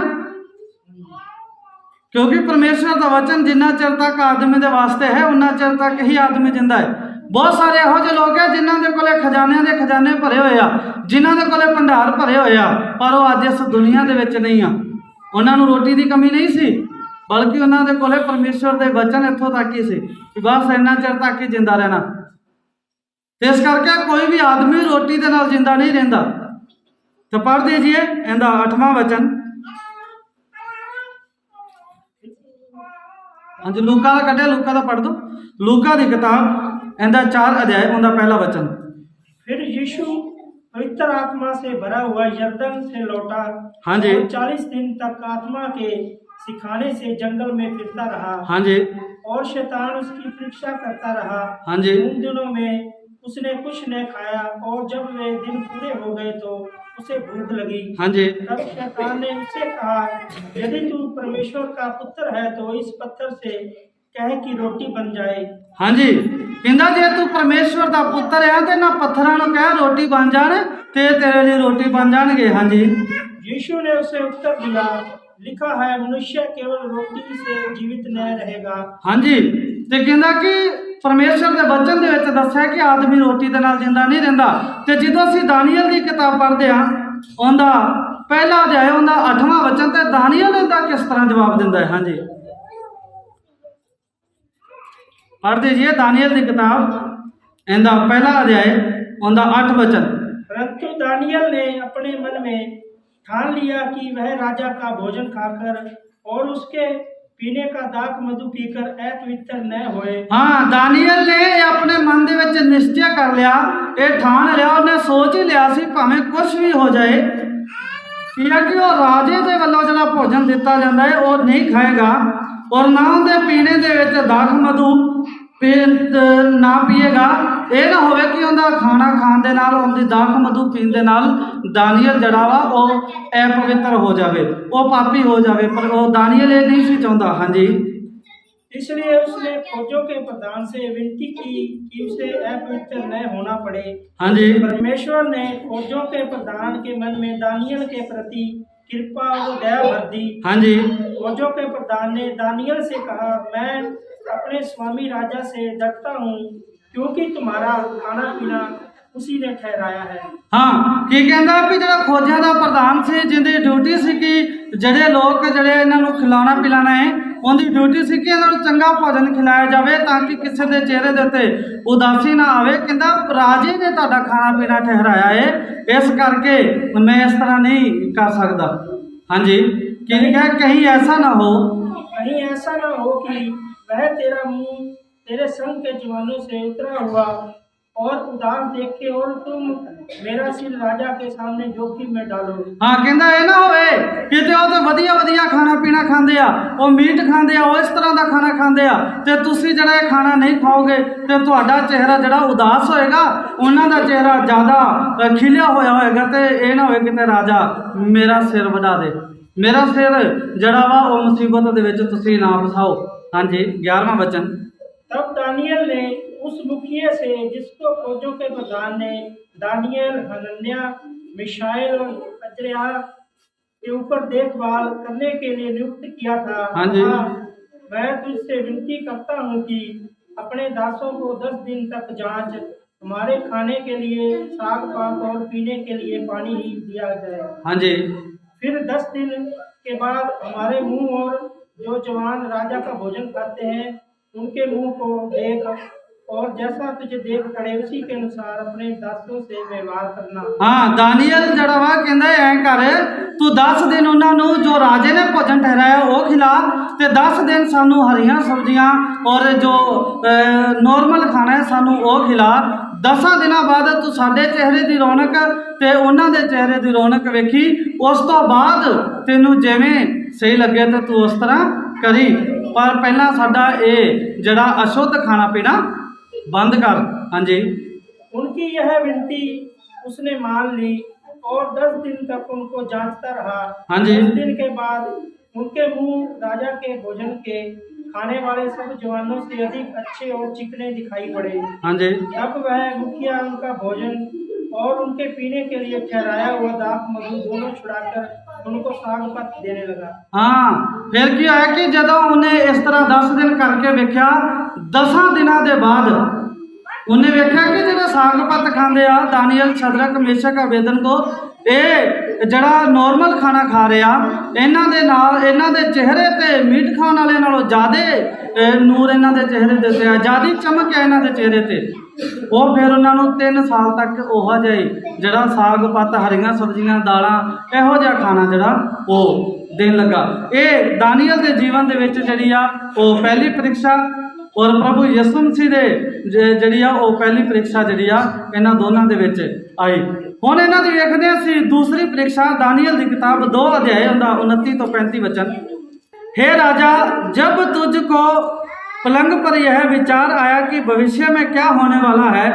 ਕਿਉਂਕਿ ਪਰਮੇਸ਼ਵਰ ਦਾ ਵਚਨ ਜਿੰਨਾ ਚਿਰ ਤੱਕ ਆਦਮੀ ਦੇ ਵਾਸਤੇ ਹੈ ਉਨਾ ਚਿਰ ਤੱਕ ਹੀ ਆਦਮੀ ਜਿੰਦਾ ਹੈ। ਬਹੁਤ ਸਾਰੇ ਇਹੋ ਜਿਹੇ ਲੋਕ ਹੈ ਜਿਨ੍ਹਾਂ ਦੇ ਕੋਲੇ ਖਜ਼ਾਨਿਆਂ ਦੇ ਖਜ਼ਾਨੇ ਭਰੇ ਹੋਏ ਆ, ਜਿਨ੍ਹਾਂ ਦੇ ਕੋਲੇ ਭੰਡਾਰ ਭਰੇ ਹੋਏ ਆ, ਪਰ ਉਹ ਅੱਜ ਇਸ ਦੁਨੀਆ ਦੇ ਵਿੱਚ ਨਹੀਂ ਆ। ਉਹਨਾਂ ਨੂੰ ਰੋਟੀ ਦੀ ਕਮੀ ਨਹੀਂ ਸੀ, ਬਲਕਿ ਉਹਨਾਂ ਦੇ ਕੋਲੇ ਪਰਮੇਸ਼ਵਰ ਦੇ ਵਚਨ ਇੱਥੋਂ ਤੱਕ ਹੀ ਸੀ ਕਿ ਬਸ ਇੰਨਾ ਚਿਰ ਤੱਕ ਹੀ ਜਿੰਦਾ ਰਹਿਣਾ। ਇਸ ਕਰਕੇ ਕੋਈ ਵੀ ਆਦਮੀ ਰੋਟੀ ਦੇ ਨਾਲ ਜਿੰਦਾ ਨਹੀਂ ਰਹਿੰਦਾ। ਤੇ ਪੜ੍ਹ ਦੀਜੀਏ ਇਹਦਾ 8ਵਾਂ ਵਚਨ। ਹਾਂਜੀ, ਲੂਕਾ ਦਾ ਕੱਢਿਆ, लूका ਦਾ पढ़ दो। लूका की किताब ਇਹਦਾ 4 अध्याय ਉਹਦਾ ਪਹਿਲਾ वचन। फिर यीशु पवित्र आत्मा से भरा हुआ यरदन से लौटा। हाँ जी। 40 दिन तक आत्मा के सिखाने से जंगल में फिरता रहा। हाँ जी। और शैतान उसकी परीक्षा करता रहा। हाँ जी। उन दिनों में उसने कुछ न खाया, और जब वे दिन पूरे हो गए तो उसे भूख लगी। हाँ जी। तब शैतान ने उससे कहा, यदि तू परमेश्वर का पुत्र है तो इस पत्थर से कह कि रोटी बन जाए। हाँ जी, कहता जे तू परमेश्वर का पुत्र है तो ना पत्थरों को कह रोटी बन जाए, ते तेरे लिए रोटी बन जाएंगे। हाँ जी। यीशु ने उसे उत्तर दिया, लिखा है मनुष्य केवल रोटी से जीवित न रहेगा। हाँ जी, ते कहता कि परमेश्वर के वचन दे विच दस्सिया कि आदमी रोटी दे नाल जिंदा नहीं रहिंदा। ते जदों असीं दानियल की किताब पढ़दे हां, उहदा पहला अध्याय उहदा 8वां वचन, ते दानियल इहदा किस तरह जवाब दिंदा है। हाँ जी, पढ़ दीजिए दानियल की किताब इहदा पहला अध्याय उहदा 8 वचन। परंतु दानियल ने अपने मन में ठान लिया कि वह राजा का भोजन खाकर और उसके पीने का दाख मधु पीकर अपवित्र न होए। हाँ, दानियल ने अपने मन ਦੇ ਵਿੱਚ ਨਿਸ਼ਚੈ ਕਰ ਲਿਆ, ਇਹ ਠਾਣ ਲਿਆ, ਉਹਨੇ ਸੋਚ ਹੀ ਲਿਆ ਸੀ ਭਾਵੇਂ ਕੁਝ ਵੀ ਹੋ ਜਾਏ ਕਿ ਉਹ ਰਾਜੇ ਦੇ ਵੱਲੋਂ ਜਿਹੜਾ ਭੋਜਨ ਦਿੱਤਾ ਜਾਂਦਾ ਹੈ ਉਹ ਨਹੀਂ ਖਾਏਗਾ ਔਰ ਨਾ ਉਹਦੇ ਪੀਣੇ ਦੇ ਵਿੱਚ ਦਾਖ ਮਧੂ ਨਾ ਪੀਏਗਾ। ਇਹ ਨਾ ਹੋਵੇ ਕਿ ਉਹਦਾ ਖਾਣਾ ਖਾਣ ਦੇ ਨਾਲ ਉਹਦੀ ਦਾਖ ਮਧੂ ਪੀਣ ਦੇ ਨਾਲ ਦਾਨੀਅਲ ਜਿਹੜਾ ਵਾ ਉਹ ਅਪਵਿੱਤਰ ਹੋ ਜਾਵੇ, ਉਹ ਪਾਪੀ ਹੋ ਜਾਵੇ, ਪਰ ਉਹ ਦਾਨੀਅਲ ਇਹ ਨਹੀਂ ਸੀ ਚਾਹੁੰਦਾ। ਹਾਂਜੀ, इसलिए उसने फौजों के प्रधान से विनती की कि उसे अपवित्र न होना पड़े। हाँ जी, परमेश्वर ने फौजों के प्रधान के मन में दानियल के प्रति कृपा और दया भर दी। हाँ जी, फौजों के प्रधान ने दानियल से कहा, मैं अपने स्वामी राजा से डरता हूँ क्योंकि तुम्हारा खाना पीना उसी ने ठहराया है। हाँ, ਕੀ ਕਹਿੰਦਾ ਵੀ ਜਿਹੜਾ ਫੌਜਾਂ ਦਾ ਪ੍ਰਧਾਨ ਸੀ, ਜਿਹਦੀ ਡਿਊਟੀ ਸੀ ਕਿ ਜਿਹੜੇ ਲੋਕ ਜਿਹੜੇ ਇਹਨਾਂ ਨੂੰ ਖਿਲਾਉਣਾ ਪਿਲਾਣਾ ਹੈ, ਉਹਦੀ ਡਿਊਟੀ ਸੀ ਕਿ ਇਹਨਾਂ ਨੂੰ ਚੰਗਾ ਭੋਜਨ ਖਿਲਾਇਆ ਜਾਵੇ ਤਾਂ ਕਿ ਕਿਸੇ ਦੇ ਚਿਹਰੇ ਦੇ ਉੱਤੇ ਉਦਾਸੀ ਨਾ ਆਵੇ। ਕਹਿੰਦਾ ਰਾਜੇ ਨੇ ਤੁਹਾਡਾ ਖਾਣਾ ਪੀਣਾ ਠਹਿਰਾਇਆ ਹੈ, ਇਸ ਕਰਕੇ ਮੈਂ ਇਸ ਤਰ੍ਹਾਂ ਨਹੀਂ ਕਰ ਸਕਦਾ। ਹਾਂਜੀ, ਕੀ ਲਿਖਿਆ, ਕहीं ऐसा ना हो, कहीं ऐसा ना हो कि वह तेरा मुंह तेरे संग के जवानों से उतरा हुआ और उदास देखे और तुम मेरा सिर राजा के सामने जोखिम में डालो। हाँ, ਕਹਿੰਦਾ ਇਹ ਨਾ ਹੋਵੇ ਕਿਤੇ ਉਹ ਤੇ ਵਧੀਆ ਵਧੀਆ ਖਾਣਾ ਪੀਣਾ ਖਾਂਦੇ ਆ, ਉਹ ਮੀਟ ਖਾਂਦੇ ਆ, ਉਹ ਇਸ ਤਰ੍ਹਾਂ ਦਾ ਖਾਣਾ ਖਾਂਦੇ ਆ ਤੇ ਤੁਸੀਂ ਜਿਹੜਾ ਇਹ ਖਾਣਾ ਨਹੀਂ ਖਾਓਗੇ ਤੇ ਤੁਹਾਡਾ ਚਿਹਰਾ ਜਿਹੜਾ ਉਦਾਸ ਹੋਏਗਾ, ਉਹਨਾਂ ਦਾ ਚਿਹਰਾ ਜ਼ਿਆਦਾ ਖਿਲਿਆ ਹੋਇਆ ਹੋਏਗਾ ਤੇ ਇਹ ਨਾ ਹੋਵੇ ਕਿਤੇ ਰਾਜਾ ਮੇਰਾ ਸਿਰ ਵਧਾ ਦੇ, ਮੇਰਾ ਸਿਰ ਜਿਹੜਾ ਵਾ ਉਹ ਮੁਸੀਬਤ ਦੇ ਵਿੱਚ ਤੁਸੀਂ ਨਾ ਫਸਾਓ। ਹਾਂਜੀ, 11ਵਾਂ वचन। तब दानियल ने उस मुखिए से जिसको फौजों के प्रधान ने दानियल, हनन्याह, मिशाएल और अजर्याह के ऊपर देखभाल करने के लिए नियुक्त किया था, हाँ जी। मैं तुझसे विनती करता हूँ कि अपने दासों को 10 दिन तक जांच, हमारे खाने के लिए साग पात और पीने के लिए पानी ही दिया जाए। हाँ जी, फिर 10 दिन के बाद हमारे मुंह और जो जवान राजा का भोजन खाते हैं उनके मुंह को देख और जैसा तुझे देख पड़े उसी के अनुसार अपने दासों से व्यवहार करना। हाँ, दानियल जड़ा वा कहंदा ऐ कर, तू 10 दिन ਉਹਨਾਂ ਨੂੰ ਜੋ ਰਾਜੇ ਨੇ ਭੋਜਨ ਠਹਿਰਾਇਆ ਉਹ ਖਿਲਾ ਤੇ 10 ਦਿਨ ਸਾਨੂੰ ਹਰੀਆਂ ਸਬਜ਼ੀਆਂ ਔਰ ਜੋ ਨੋਰਮਲ ਖਾਣਾ ਹੈ ਸਾਨੂੰ ਉਹ ਖਿਲਾ। 10 ਦਿਨਾਂ ਬਾਅਦ ਤੂੰ ਸਾਡੇ ਚਿਹਰੇ ਦੀ ਰੌਣਕ ਤੇ ਉਹਨਾਂ ਦੇ ਚਿਹਰੇ ਦੀ ਰੌਣਕ ਵੇਖੀ, ਉਸ ਤੋਂ ਬਾਅਦ ਤੈਨੂੰ ਜਿਵੇਂ ਸਹੀ ਲੱਗੇ ਤਾਂ ਤੂੰ ਉਸ ਤਰ੍ਹਾਂ ਕਰੀ, पर पहला साडा ये जड़ा अशुद्ध खाना पीना बंद कर। हाँ जी, उनकी यह विनती उसने मान ली और 10 दिन तक उनको जांचता रहा। हाँ जी, 10 दिन के बाद उनके मुंह राजा के भोजन के खाने वाले सब जवानों से अधिक अच्छे और चिकने दिखाई पड़े। हाँ जी, तब वह मुखिया उनका भोजन और उनके पीने के लिए ठहराया हुआ दाख मधु दोनों छुड़ाकर उनको साग पत देने लगा। हाँ, फिर की होया कि जदों उन्हें इस तरह 10 दिन करके वेख्या, 10 दिनों के बाद उन्हें वेख्या कि जो साग पत खाते आ दानियल, शदरक, मेशक, अबेदनगो ये जड़ा नॉर्मल खाना खा रहा, इन्हां दे नाल इन्हां दे चेहरे ते मीट खाण वाले नालों ज़्यादा नूर इन्हां दे चेहरे ते ज़्यादा चमक है इन्हां दे चेहरे ते। वो फिर उन्होंने 3 साल तक ओह जिहा जड़ा साग पत, हरियां सब्जियां, दालां इहो जिहा खाना जड़ा वो देन लगा। ये दानियल के जीवन दे विच जिहड़ी आ वो पहली परीक्षा और प्रभु यीशु मसीह दे जिहड़ी आ वो पहली परीक्षा जिहड़ी आ इन्हां दोनां दे विच आई। हुण इन्हां दी वेखदे असीं दूसरी परीक्षा, दानियल की किताब 2 अध्याय हुंदा 29 तो 35 वचन। हे राजा, जब तुझको पलंग पर यह विचार आया कि भविष्य में क्या होने वाला है,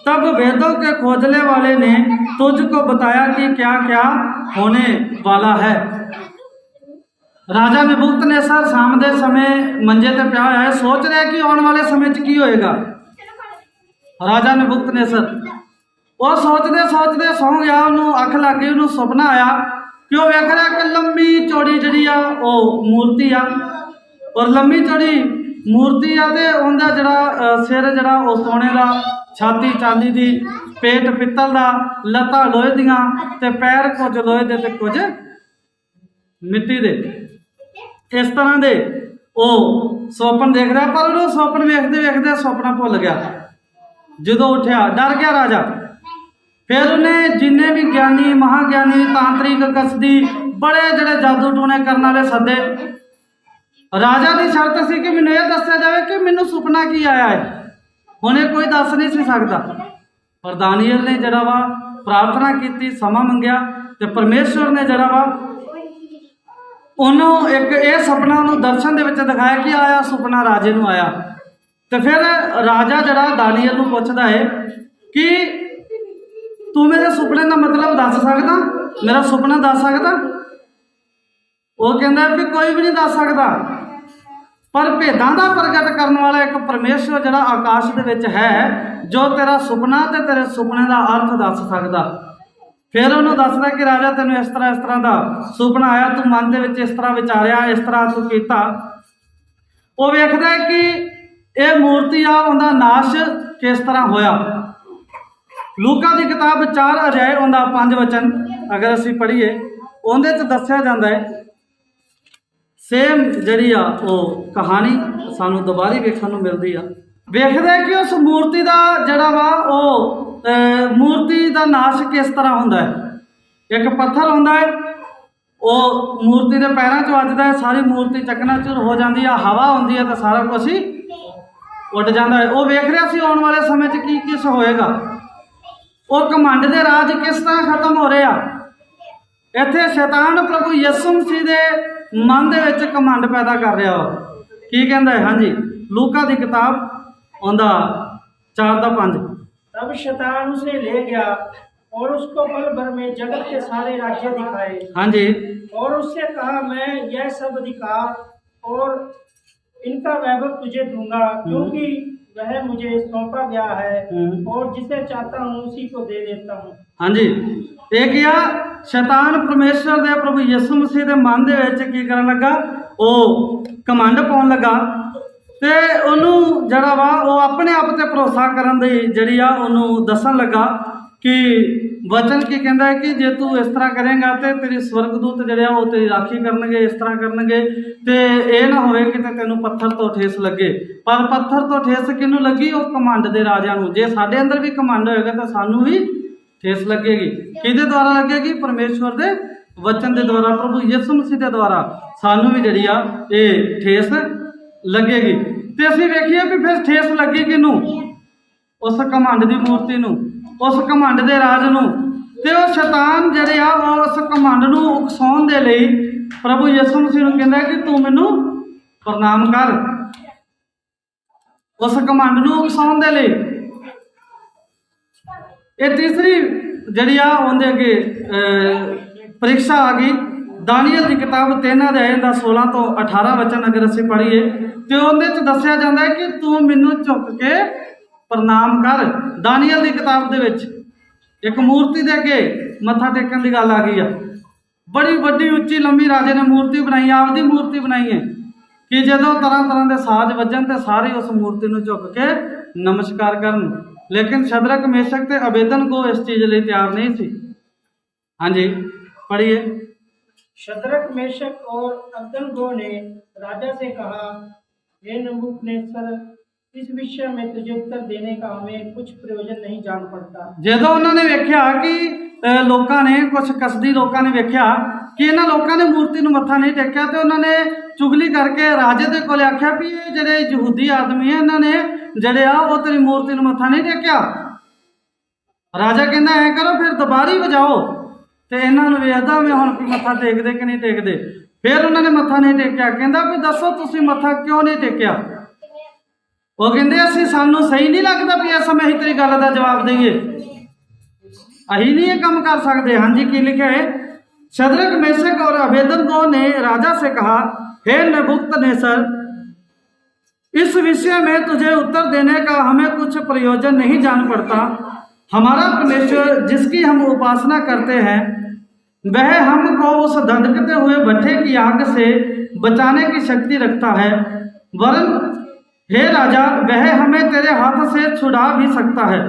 तब वेदों के खोजने वाले ने तुझको बताया कि क्या क्या होने वाला है। राजा नबूकदनेस्सर शाम के समय मंजे ते पिया है, सोच रहा है कि आने वाले समय की होएगा। राजा नबूकदनेस्सर वो सोचते सोचते सौ गया, उन्होंने अख लग गई, उन्होंने सुपना आया कि वह वेख रहा कि लंबी चौड़ी जी वो मूर्ति आ और लंबी चौड़ी मूर्ति आ ते उनका जड़ा सिर जड़ा वो सोने का, छाती चांदी की, पेट पित्तल का, लत्तां लोहे दियां ते पैर कुछ लोहे दे ते कुछ मिट्टी दे, इस तरह दे वो सुपन देख रहा। पर उन्होंने सुपन वेखते वेखते सुपना भुल गया। जो उठा डर गया राजा। फिर उन्हें जिन्ने भी ज्ञानी महाज्ञानी तांत्रिक कसदी बड़े जड़े जादू टूने करने वाले सदे। राजा की शर्त सी कि मैनू यह दस्या जाए कि मैनू सुपना की आया है। हुणे कोई दस नहीं सी सकता, पर दानियल ने जड़ा वा प्रार्थना की, समा मंगया ते परमेश्वर ने जड़ा वा उन्होंने एक ये सपना उन्होंने दर्शन दे विच दिखाया कि आया सुपना राजे नूं आया। तो फिर राजा जड़ा दानियल नूं पुछदा है कि तू मेरे सुपने का मतलब दस सकदा, मेरा सुपना दस सकदा? वो कहता है कि कोई भी नहीं दस सकता, पर भेदां दा प्रगट करने वाला एक परमेश्वर जड़ा आकाश दे विच है जो तेरा सुपना ते तेरे सुपने का अर्थ दस सकदा। फिर उन्होंने दसदा कि राजा तेनों इस तरह का सुपना आया, तू मन दे विच इस तरह विचारिया, इस तरह तू कीता। वो वेखदा है कि यह मूर्ति आ उनका नाश किस तरह होया। लूका की किताब 4 अध्याय उनका 5 वचन अगर असीं पढ़ीए उहदे च दस्सिया जांदा है सेम जी आ वो कहानी सानू दोबारी वेखण नूं मिलदी आ। वेखदे कि उस मूर्ति का जड़ा वा वो मूर्ति का नाश किस तरह हुंदा है। एक पत्थर हुंदा है, वो मूर्ति के पैरों च वजदा है, सारी मूर्ति चकनाचूर हो जाती है, हवा हुंदी है तो सारा कुछ ही उड़ जाता है। वो वेख रहा सी आने वाले समय च की किस होएगा। वो घमंड दे राज किस तरह खत्म हो रहे आ। इत्थे शैतान प्रभु यसू मसीह दे मन दे विच घमंड पैदा कर रहा हो। की कहंदा है? हाँ जी, लूका की किताब उनका 4:5। तब शैतान उसे ले गया और उसको पल भर में जगत के सारे राज्य दिखाए। हाँ जी। और उससे कहा, मैं यह सब अधिकार और इनका वैभव तुझे दूंगा, क्योंकि वह मुझे सौंपा गया है और जिसे चाहता हूँ उसी को दे देता हूँ। हाँ जी, एक या शैतान परमेश्वर दे प्रभु यीशु मसीह दे मन दे विच की करन लगा, वो घमंड पाउण लगा ते उन्होंने जड़ा वा वो अपने आप ते भरोसा करन दी जड़ी आ उन्होंने दसन लगा कि वचन की कहता है कि जे तू इस तरह करेगा तो तेरी स्वर्गदूत जड़े वो तेरी राखी करनगे, इस तरह करनगे ते ये ना होवे कि तेनों पत्थर तो ठेस लगे। पर पत्थर तो ठेस किनू लगी? वो घमंड दे राजा नूं। जे साडे अंदर भी घमंड होएगा तो सानू भी ठेस लगेगी। किहदे द्वारा लगेगी? परमेश्वर दे वचन के द्वारा, प्रभु यीशु मसीह के द्वारा सानू भी जड़ी आ ये ठेस लगेगी। तो असीं वेखीए भी फिर ठेस लगी किनू? उस घमंड की मूर्ति नूं, उस घमंड के राज नूं। ते वो शैतान जड़े आ उस घमंड नूं उकसाउण दे लई प्रभु यीशु मसीह नूं कहंदा कि तू मैनूं प्रणाम कर। उस घमंड नूं उकसाउण दे लई ये तीसरी जड़ी आ उहदे अगे परीक्षा आ गई। दानियल की किताब 3 अध्याय 16 तो 18 वचन अगर असीं पढ़ीए तो उहदे च दस्सिया जांदा है कि तू मैनूं झुक के प्रणाम कर। दानियल की किताब दे विच एक मूर्ति दे अगे मत्था टेकन की गल आ गई है। बड़ी वड्डी उच्ची लंबी राजे ने मूर्ति बनाई, आपदी मूर्ति बनाई है कि जदों तरह तरह के साज वजन तो सारे उस मूर्ति नूं झुक के नमस्कार करन। लेकिन शद्रक मेशक ते अबेदनगो इस चीज़ लिए तैयार नहीं थी। हाँ जी, पढ़िए। शद्रक मेशक और अबेदनगो ने राजा से कहा, हे नबूकदनेस्सर, इस विषय में तुझे उत्तर देने का हमें कुछ प्रयोजन नहीं जान पड़ता। जदों उन्होंने वेख्या कि लोगों ने कुछ कसदी लोगों ने वेख्या कि इन्होंने लोगों ने मूर्ति नूं मत्था नहीं टेकिया तो उन्होंने चुगली करके राजे दे कोल आख्या भी ये जिहड़े यहूदी आदमी है इन्होंने जड़े आ वो तेरी मूर्ति नूं मत्था नहीं टेकिया। राजा कहंदा ऐ करो फिर दोबारी बजाओ तो इन्होंने वेखदा मैं हुण कोई मत्था टेकदे कि नहीं टेकदे। फिर उन्होंने मत्था नहीं टेकिया। कहंदा भी दसो तुसीं मत्था क्यों नहीं टेकिया? वो कहते असीं सानू सही नहीं लगता भी इस समय असीं तेरी गल का जवाब देइए, असीं नहीं ये काम कर सकते। हाँ जी, की लिखा है? शद्रक मेशक और अबेदनगो ने राजा से कहा, हे नबूकदनेस्सर, इस विषय में तुझे उत्तर देने का हमें कुछ प्रयोजन नहीं जान पड़ता। हमारा परमेश्वर जिसकी हम उपासना करते हैं वह हमको उस धधकते हुए भट्ठे की आग से बचाने की शक्ति रखता है, वरन हे राजा वह हमें तेरे हाथ से छुड़ा भी सकता है।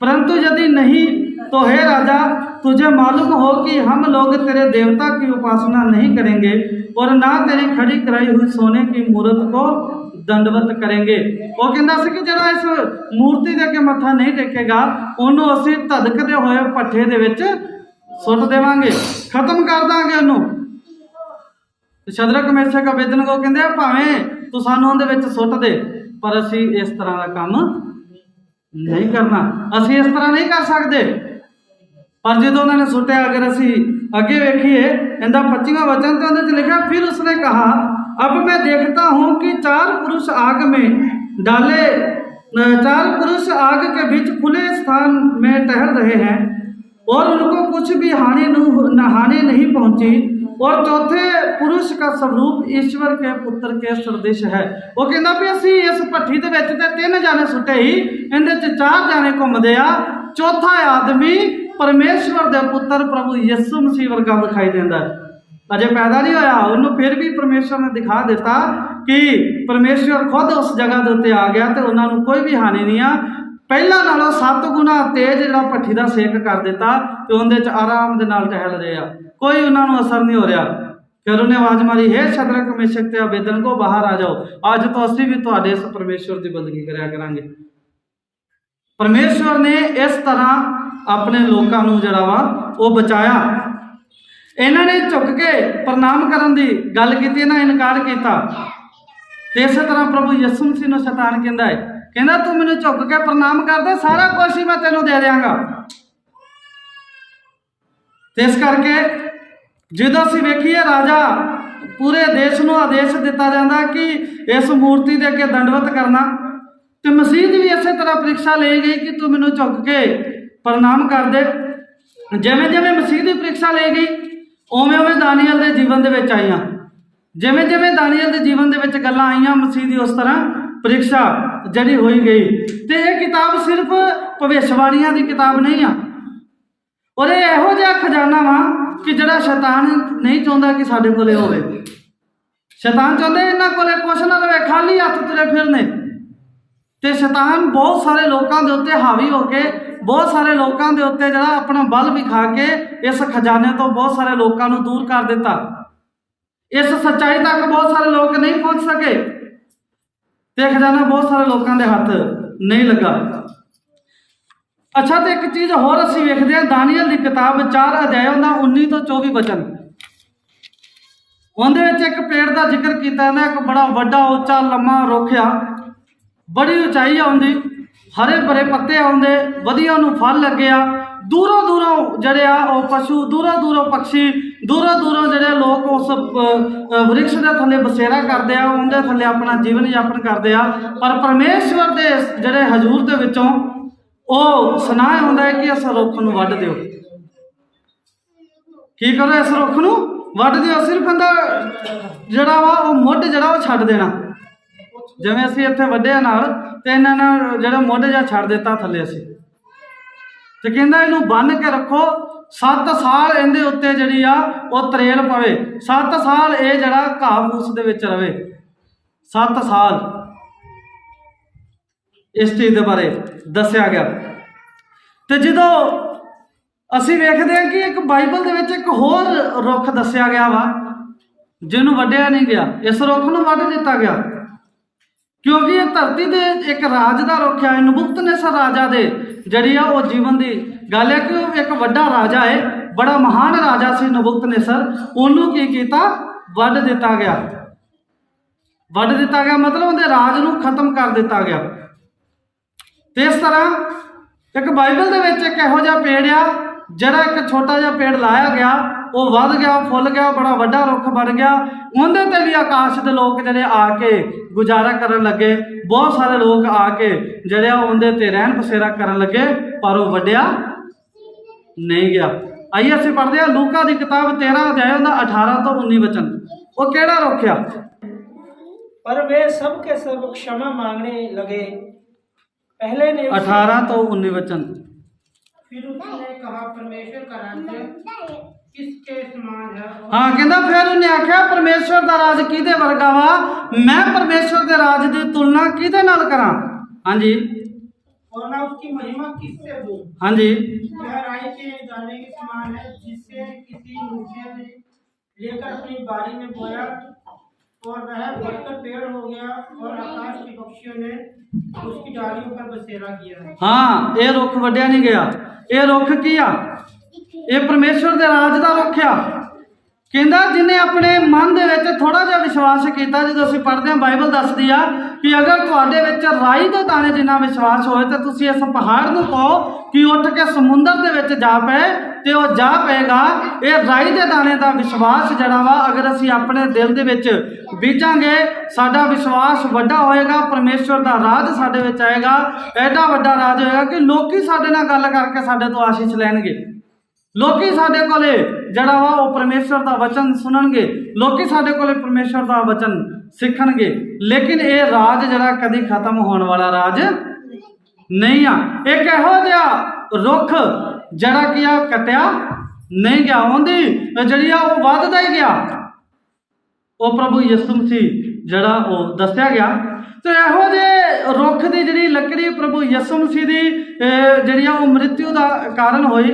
परंतु यदि नहीं तो हे राजा तुझे मालूम हो कि हम लोग तेरे देवता की उपासना नहीं करेंगे और ना तेरी खड़ी कराई हुई सोने की मूर्त को दंडवत करेंगे। वो कहता सी कि जिहड़ा इस मूर्ति दे अगे मत्था नहीं टेकेगा उन्होंने असीं धधकदे होए भट्ठे दे विच सुट देवांगे, खत्म कर दांगे उन्होंने। शदरक मेशक अबेदनगो कहंदे भावें तू सानूं उहदे विच सुट दे पर असीं इस तरह का काम नहीं करना, असीं इस तरह नहीं कर सकते। पर जो उन्होंने सुटिया, अगर असी अगे वेखिए इनका 25वां वचन तो उन्हें लिखा, फिर उसने कहा अब मैं देखता हूँ कि चार पुरुष आग के बीच खुले स्थान में टहल रहे हैं और उनको कुछ भी हानि नहीं पहुंची, और चौथे पुरुष का स्वरूप ईश्वर के पुत्र के सदृश है। वो कहता भी असी इस भट्ठी दे विच ते 3 जाने सुटे ही, इहदे च 4 जाने घुमदे आ, चौथा आदमी परमेश्वर दे पुत्र प्रभु यीशु मसीह वर्गा दिखाई देता है। अजे पैदा नहीं होया, उन्होंने फिर भी परमेश्वर ने दिखा दिता कि परमेश्वर खुद उस जगह के उत्ते आ गया तो उन्होंने कोई भी हानि नहीं आ। पहला नालों 7 गुना तेज जिहड़ा भट्ठी का सेक कर दिता तो उहदे च आराम दे नाल टहल रहे आ, कोई उन्होंने असर नहीं हो रहा। फिर उन्हें आवाज़ मारी, हे शदरक मेशक ते अबेदनगो बाहर आ जाओ, अज तो असीं भी तुहाडे इस परमेश्वर की बंदगी करया करांगे। परमेश्वर ने इस तरह अपने लोगों को जड़ा वा वो बचाया। इन्होंने झुक के प्रणाम करने की गल की, इन्हें इनकार किया। तो इस तरह प्रभु यीशु मसीह नूं शैतान कहता है, कहता तू मैंने झुक के प्रणाम कर दे, सारा कुछ ही मैं तेनों दे देंगा। तो इस करके जो असीं वेखीए राजा पूरे देश को आदेश दिता जाता कि इस मूर्ति के अगे दंडवत करना, तो मसीह भी इस तरह परीक्षा ली गई कि तू मैनू झुक के प्रणाम कर दे। जिमें जिमें मसीह की परीक्षा ली गई उवें उवें दानियल के जीवन के आईयां, जिमें जिमें दानियल के जीवन के गल्लां आईयां मसीह की उस तरह परीक्षा जड़ी होई गई। तो यह किताब सिर्फ भविष्यवाणियां की किताब नहीं आ, और यह इहो जिहा खजाना वा कि जिहड़ा शैतान नहीं चाहता कि साडे कोले होवे। शैतान चाहता इन्हां कोले कुछ ना रहे, खाली हथ तुरे फिरने। तो शैतान बहुत सारे लोगों के उत्ते हावी होके बहुत सारे लोगों के उत्ते जरा अपना बल विखा के इस खजाने तो बहुत सारे लोगों को दूर कर दिता। इस सच्चाई तक बहुत सारे लोग नहीं पहुंच सके, तो खजाना बहुत सारे लोगों के हाथ नहीं लगा। अच्छा, तो एक चीज़ होर असीं वेखदे हां, दानियल की किताब 4 अध्याय उहदा 19 तो 24 वचन, उहदे विच एक पेड़ का जिक्र किया जाता, एक बड़ा वड्डा उच्चा लम्मा रुख आ, बड़ी उचाई आउंदी, हरे भरे पत्ते आउंदे, वधिया उहनूं फल लगे आ, दूरों दूरों जिहड़े आ वो पशु, दूरों दूरों पक्षी, दूरों दूरों जिहड़े लोग उस वृक्ष के थल्ले बसेरा करते हैं, उनके थल्ले अपना जीवन यापन करते हैं। पर परमेश्वर के जिहड़े हजूर के विचों वो सुनाया होंदा है कि इस रुख नूं वढ दिओ। की करो, इस रुख नूं वढ दिओ, सिर्फ इहदा जिहड़ा वा वो मुੱਢ जिहड़ा वो छड्ड देना। जिवें असीं इत्थे वड्ढे नाल ते इन्हां ने जिहड़ा मुੱਢ जिहा छड्ड दिता थल्ले असीं, ते कहंदा इहनूं बन्न के रखो, 7 साल इहदे उत्ते जिहड़ी आ वो तरेल पवे, 7 साल ये जिहड़ा घाह फूस दे विच रवे, 7 साल इस चीज़ के बारे दस्या गया। तो जो असी वेखते हैं कि एक बाइबल के विच एक होर रुख दस्या गया वा जिन्हों वड्ढिया नहीं गया, इस रुख नूं वढ दिता गया, क्योंकि ये धरती दे एक राज का रुख है। नबुकतनेसर राजा दे जिहड़ी आ वो जीवन की गल है कि वो एक वड्डा राजा है, बड़ा महान राजा सी नबुकतनेसर, उन्होंने की कीता, वढ दिता गया। वढ दिता गया मतलब उहदे राज नूं खत्म कर दिता गया। तो इस तरह एक बाइबल दे विच एक इहो जिहा पेड़ आ जिहड़ा एक छोटा जिहा पेड़ लाया गया, वो वध गया, फुल गया, बड़ा वड्डा रुख बन गया। उहदे ते भी आकाश के लोग जिहड़े आके गुजारा करन लगे, बहुत सारे लोग आके जिहड़े उहदे ते रहन बसेरा करन लगे, पर वो वड्डिया नहीं गया। आइए असीं पढ़दे हां लूका की किताब 13 अध्याय उहदा 18 तो 19 वचन। वो किहड़ा रुख आ? पर वे सब के सब क्षमा मांगने लगे। पहले ने 18 तो 19 वचन। फिर उसने कहा परमेश्वर का राज्य किसके समान है? हाँ, कहता फिर उन्हें आख्या परमेश्वर का राज किहदे वर्गा वा, मैं परमेश्वर के राज की तुलना किहदे नाल करा। हाँ जी, और ना उसकी महिमा किससे दूं? हाँ जी, यह राई के दाने के समान है जिसे किसी मूर्खे ने लेकर अपनी बारी में बोया। और वह बढ़कर पेड़ हो गया और आकाश के पक्षियों ने उसकी डालियों पर बसेरा किया। हाँ, ये रुख वड्डिया नहीं गया। ये रुख की आ? ये परमेश्वर के राज का रुख आ। कहता जिन्हें अपने मन के विच थोड़ा जिहा विश्वास किया, जो असीं पढ़ते हैं बाइबल दसदी आ कि अगर तुहाडे विच राई दे दाने जिन्ना विश्वास होए तो तुसीं इस पहाड़ नूं कहो कि उठ के समुंदर दे विच जा पे ते वो जा पेगा। ये राई दे दाने का विश्वास जिहड़ा वा अगर असीं अपने दिल दे विच बीजांगे, साडा विश्वास वड्डा होएगा, परमेश्वर का राज साडे विच आएगा। एडा वड्डा राज होएगा कि लोकी साडे नाल गल करके साडे तो आशीष लैणगे। लोकी साडे कोले जड़ा वा वो परमेश्वर का वचन सुनणगे, लोकी साडे कोले परमेश्वर का वचन सीखणगे। लेकिन ये राज जड़ा कदी खत्म होने वाला राज नहीं आ। एक इहो जिहा रुख जड़ा कि कटिया नहीं गया, उहदी जड़ी वो वधदा ही गया। वो प्रभु यीशु मसीह जड़ा वो दस्या गया। तो इहो जे रुख की जिहड़ी लकड़ी प्रभु यीशु मसीह की जिहड़ी वो मृत्यु का कारण हुई,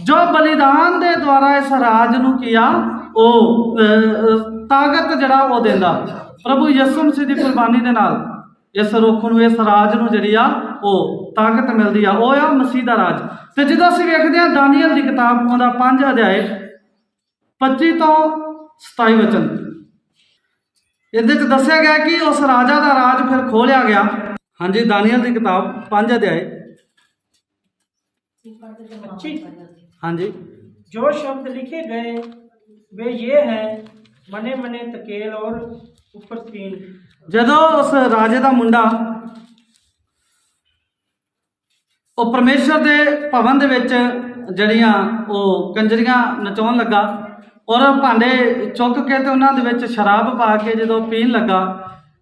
जो बलिदान के द्वारा इस राज नूं किया वो ताकत जड़ा वो देंदा। प्रभु यीशु मसीह की कुर्बानी के नाल इस रुख नूं, इस राज नूं जिहड़ी आ वो ताकत मिलदी आ। वो आ मसीह का राज। तो जो असीं वेखदे हां दानियल की किताब ਉਹਦਾ 5 अध्याय 25 ਤੋਂ 27 वचन, ਇਹਦੇ ਚ ਦੱਸਿਆ ਗਿਆ कि उस राजा का राज फिर खोलिया गया। हाँ जी, दानियल की किताब 5 अध्याय। हाँ जी, जो शब्द लिखे गए वे ये हैं, मने मने तकेल और उपरसीन। जदों उस राजे का मुंडा वो परमेश्वर के भवन दे विच जड़ियां वो कंजरियां नचाउण लगा और भांडे चुक के ते उन्हां दे विच शराब पा के जदों पीण लगा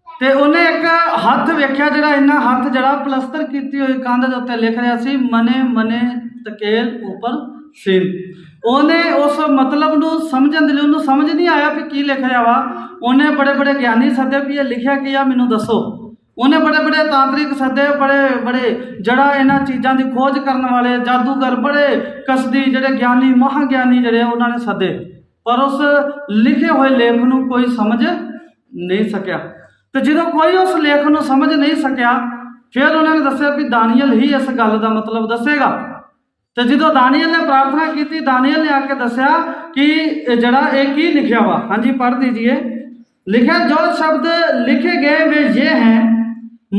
ते उन्हें एक हथ वेख्या जिहड़ा इन्ना हथ जिहड़ा पलस्तर कीती हुई कंध दे उत्ते लिख रहा सी मने मने तकेल उपर सीन। उन्हें उस मतलब नूं समझण दे लई उन्हूं समझ नहीं आया कि की लिख रहा वा। उन्हें बड़े बड़े ज्ञानी सदे भी ये लिखिया की आ मैनूं दसो। उन्हें बड़े बड़े तांत्रिक सदे, बड़े बड़े जड़ा इन्हां चीज़ां की खोज करने वाले जादूगर, बड़े कसदी जिहड़े ज्ञानी महाज्ञानी जिहड़े उन्होंने सदे, पर उस लिखे हुए लेख नूं कोई समझ नहीं सकिया। तो जो कोई उस लेख नूं समझ नहीं सकिया, फिर उन्होंने दस्सिया कि दानियल ही इस गल का मतलब दसेगा। तो जो दानियल ने प्रार्थना की, दानियल ने आके दस्सिया कि जड़ा ये की लिखा वा। हाँ जी, पढ़ दीजिए। लिखा जो शब्द लिखे गए वे ये हैं,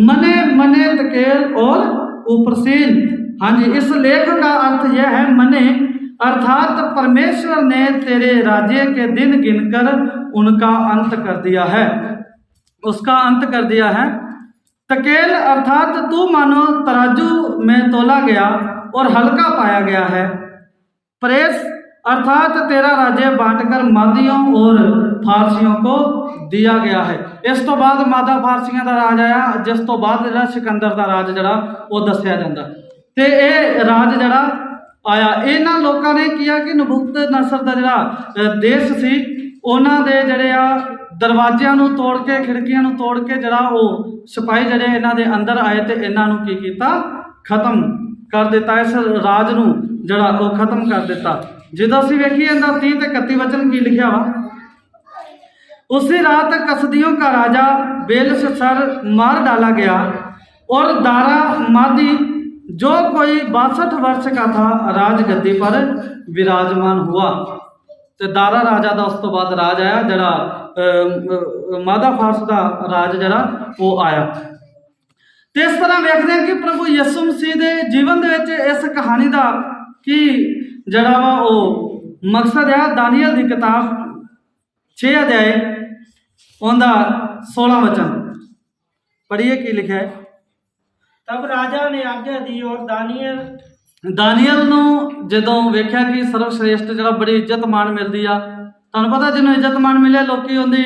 मने मने तकेल और उपरसीन। हाँ जी, इस लेख का अर्थ यह है मने अर्थात परमेश्वर ने तेरे राज्य के दिन गिनकर उनका अंत कर दिया है, उसका अंत कर दिया है। तकेल अर्थात तू मानो तराजू में तोला गया और हल्का पाया गया है। प्रेस अर्थात तेरा राज्य बांटकर मादियों और फारसियों को दिया गया है। इस तो बाद मादा फारसियों का राज आया, जिस तो बाद जिहड़ा सिकंदर का राज जड़ा वो दस्या जाता। तो ये राज जड़ा आया, इन्हां लोगों ने किया कि नबूकदनस्सर का जड़ा देश सी उन्हां दे जड़े आ दरवाजियां नूं तोड़ के, खिड़कियां नूं तोड़ के जड़ा वो सिपाही जड़े इन्हां दे अंदर आए तो इन्हां नूं की कीता, खत्म कर दिता। इस राज नूं जड़ा वो खत्म कर दिता। जो असीं वेखीए इहदा 30 ते 31 वचन की लिखा वा, उसी रात कसदियों का राजा बेलशस्सर मार डाला गया और दारा मादी जो कोई 62 वर्ष का था राजगद्दी पर विराजमान हुआ। तो दारा राजा का उस तो बाद राज आया, जड़ा मादा फारस का राज जड़ा वो आया। तो इस तरह वेखते हैं कि प्रभु यीशु मसीह के जीवन के इस कहानी का कि जड़ा वा वो मकसद है। दानियल की किताब 6 अध्याय उनका 16 वचन पढ़िए की लिखा है। तब राजा ने आज्ञा दी और दानियल नूं जदों वेख्या कि सर्वश्रेष्ठ जड़ा बड़ी इज्जत मान मिलती आ। तुहानूं पता जिन्होंने इज्जत मान मिले लोग उनकी